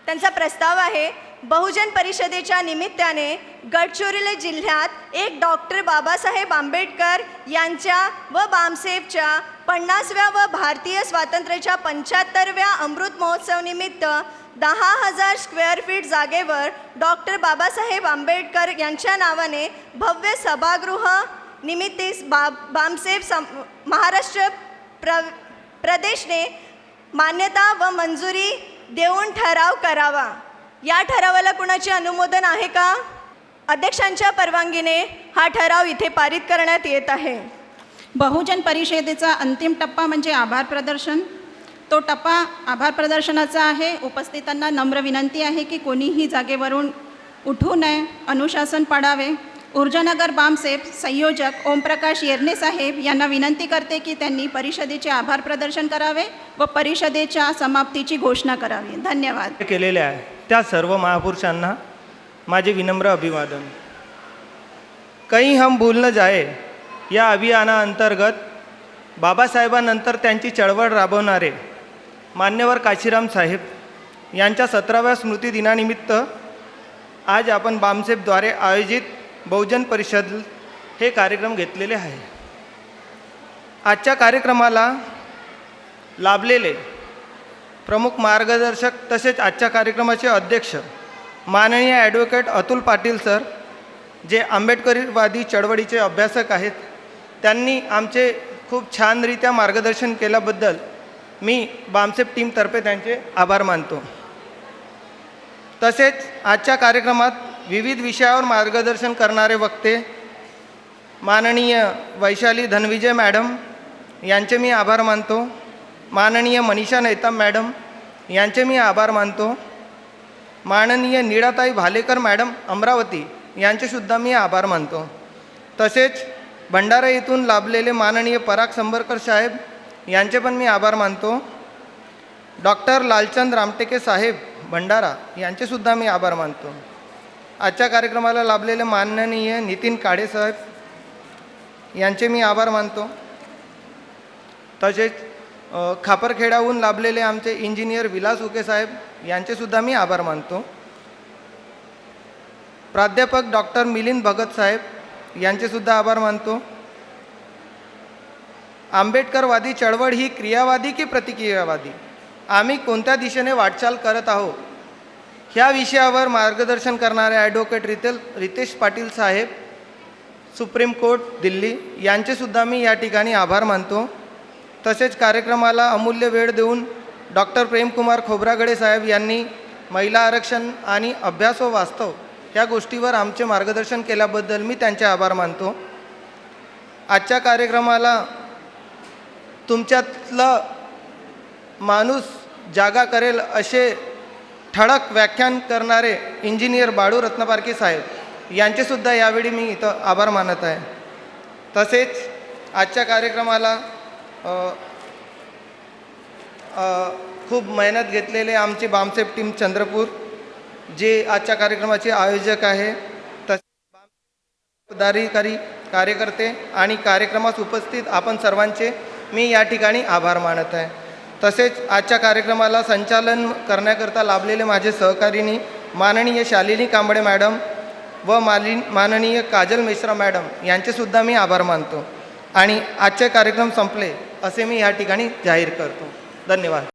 त्यांचा प्रस्ताव आहे, बहुजन परिषदेच्या निमित्ताने गडचिरोली जिल्ह्यात एक डॉक्टर बाबासाहेब आंबेडकर यांच्या व बामसेफच्या 50व्या व भारतीय स्वातंत्र्याच्या 75व्या अमृत महोत्सवनिमित्त 10,000 स्क्वेअर फीट जागेवर डॉक्टर बाबासाहेब आंबेडकर यांच्या नावाने भव्य सभागृह निमित्तीस बामसेफ महाराष्ट्र प्रदेशने मान्यता व मंजुरी देऊन ठराव करावा. या ठरावाला कुणाचे अनुमोदन आहे का? अध्यक्षांच्या परवानगीने हा ठराव इथे पारित करण्यात येत आहे. बहुजन परिषदेचा अंतिम टप्पा म्हणजे आभार प्रदर्शन. तो टप्पा आभार प्रदर्शनाचा आहे. उपस्थितांना नम्र विनंती आहे की कोणीही जागेवरून उठू नये, अनुशासन पाळावे. ऊर्जानगर बामसेफ संयोजक ओमप्रकाश येरणे साहेब यांना विनंती करते की त्यांनी परिषदेचे आभार प्रदर्शन करावे व परिषदेच्या समाप्तीची घोषणा करावी. धन्यवाद. केलेले आहे त्या सर्व महापुरुषांना माझे विनम्र अभिवादन. कहीं हम भूल न जाए या अभियानाअंतर्गत बाबासाहेबांनंतर त्यांची चळवळ राबवणारे मान्यवर काशीराम साहेब यांच्या 17व्या स्मृतिदिनानिमित्त आज आपण बामसेफद्वारे आयोजित बहुजन परिषद हे कार्यक्रम घेतलेले आहे. आजच्या कार्यक्रमाला लाभलेले प्रमुख मार्गदर्शक तसेच आजच्या कार्यक्रमाचे अध्यक्ष माननीय ॲडव्होकेट अतुल पाटील सर, जे आंबेडकरीवादी चळवळीचे अभ्यासक आहेत, त्यांनी आमचे खूप छानरित्या मार्गदर्शन केल्याबद्दल मी बामसेफ टीमतर्फे त्यांचे आभार मानतो. तसेच आजच्या कार्यक्रमात विविध विषयावर मार्गदर्शन करणारे वक्ते माननीय वैशाली धनविजय मॅडम यांचे मी आभार मानतो. माननीय मनीषा नेताम मॅडम यांचे मी आभार मानतो. माननीय नीळाताई भालेकर मॅडम अमरावती यांचेसुद्धा मी आभार मानतो. तसेच भंडारा येथून लाभलेले माननीय पराग संबरकर साहेब यांचे पण मी आभार मानतो. डॉक्टर लालचंद रामटेके साहेब भंडारा यांचेसुद्धा मी आभार मानतो. आजच्या कार्यक्रमाला लाभलेले माननीय नितीन काळे साहेब यांचे मी आभार मानतो. तसेच खापरखेडाहून लाभलेले आमचे इंजिनियर विलास उके साहेब यांचेसुद्धा मी आभार मानतो. प्राध्यापक डॉक्टर मिलिंद भगत साहेब यांचेसुद्धा आभार मानतो. आंबेडकरवादी चळवळ ही क्रियावादी की प्रतिक्रियावादी, आम्ही कोणत्या दिशेने वाटचाल करत आहोत ह्या विषयावर मार्गदर्शन करणारे ॲडव्होकेट रितेश पाटील साहेब, सुप्रीम कोर्ट दिल्ली यांचेसुद्धा मी या ठिकाणी आभार मानतो. तसेच कार्यक्रमाला अमूल्य वेळ देऊन डॉक्टर प्रेमकुमार खोब्रागडे साहेब यांनी महिला आरक्षण आणि अभ्यास व वास्तव ह्या गोष्टीवर आमचे मार्गदर्शन केल्याबद्दल मी त्यांचे आभार मानतो. आजच्या कार्यक्रमाला तुमच्यातलं माणूस जागा करेल असे ठळक व्याख्यान करणारे इंजिनियर बाळू रत्नपारखे साहेब यांचेसुद्धा यावेळी मी इथं आभार मानत आहे. तसेच आजच्या कार्यक्रमाला खूप मेहनत घेतलेले आमची बामसेफ टीम चंद्रपूर, जे आजच्या कार्यक्रमाचे आयोजक आहे. पदाधिकारी कार्यकर्ते आणि कार्यक्रमास उपस्थित आपण सर्वांचे मी या ठिकाणी आभार मानत आहे. तसेच आजच्या कार्यक्रमाला संचालन करण्याकरता लाभलेले माझे सहकारीनी माननीय शालिनी कांबळे मॅडम व माननीय काजल मिश्रा मॅडम यांचेसुद्धा मी आभार मानतो आणि आजचे कार्यक्रम संपले असे मी या ठिकाणी जाहीर करतो. धन्यवाद.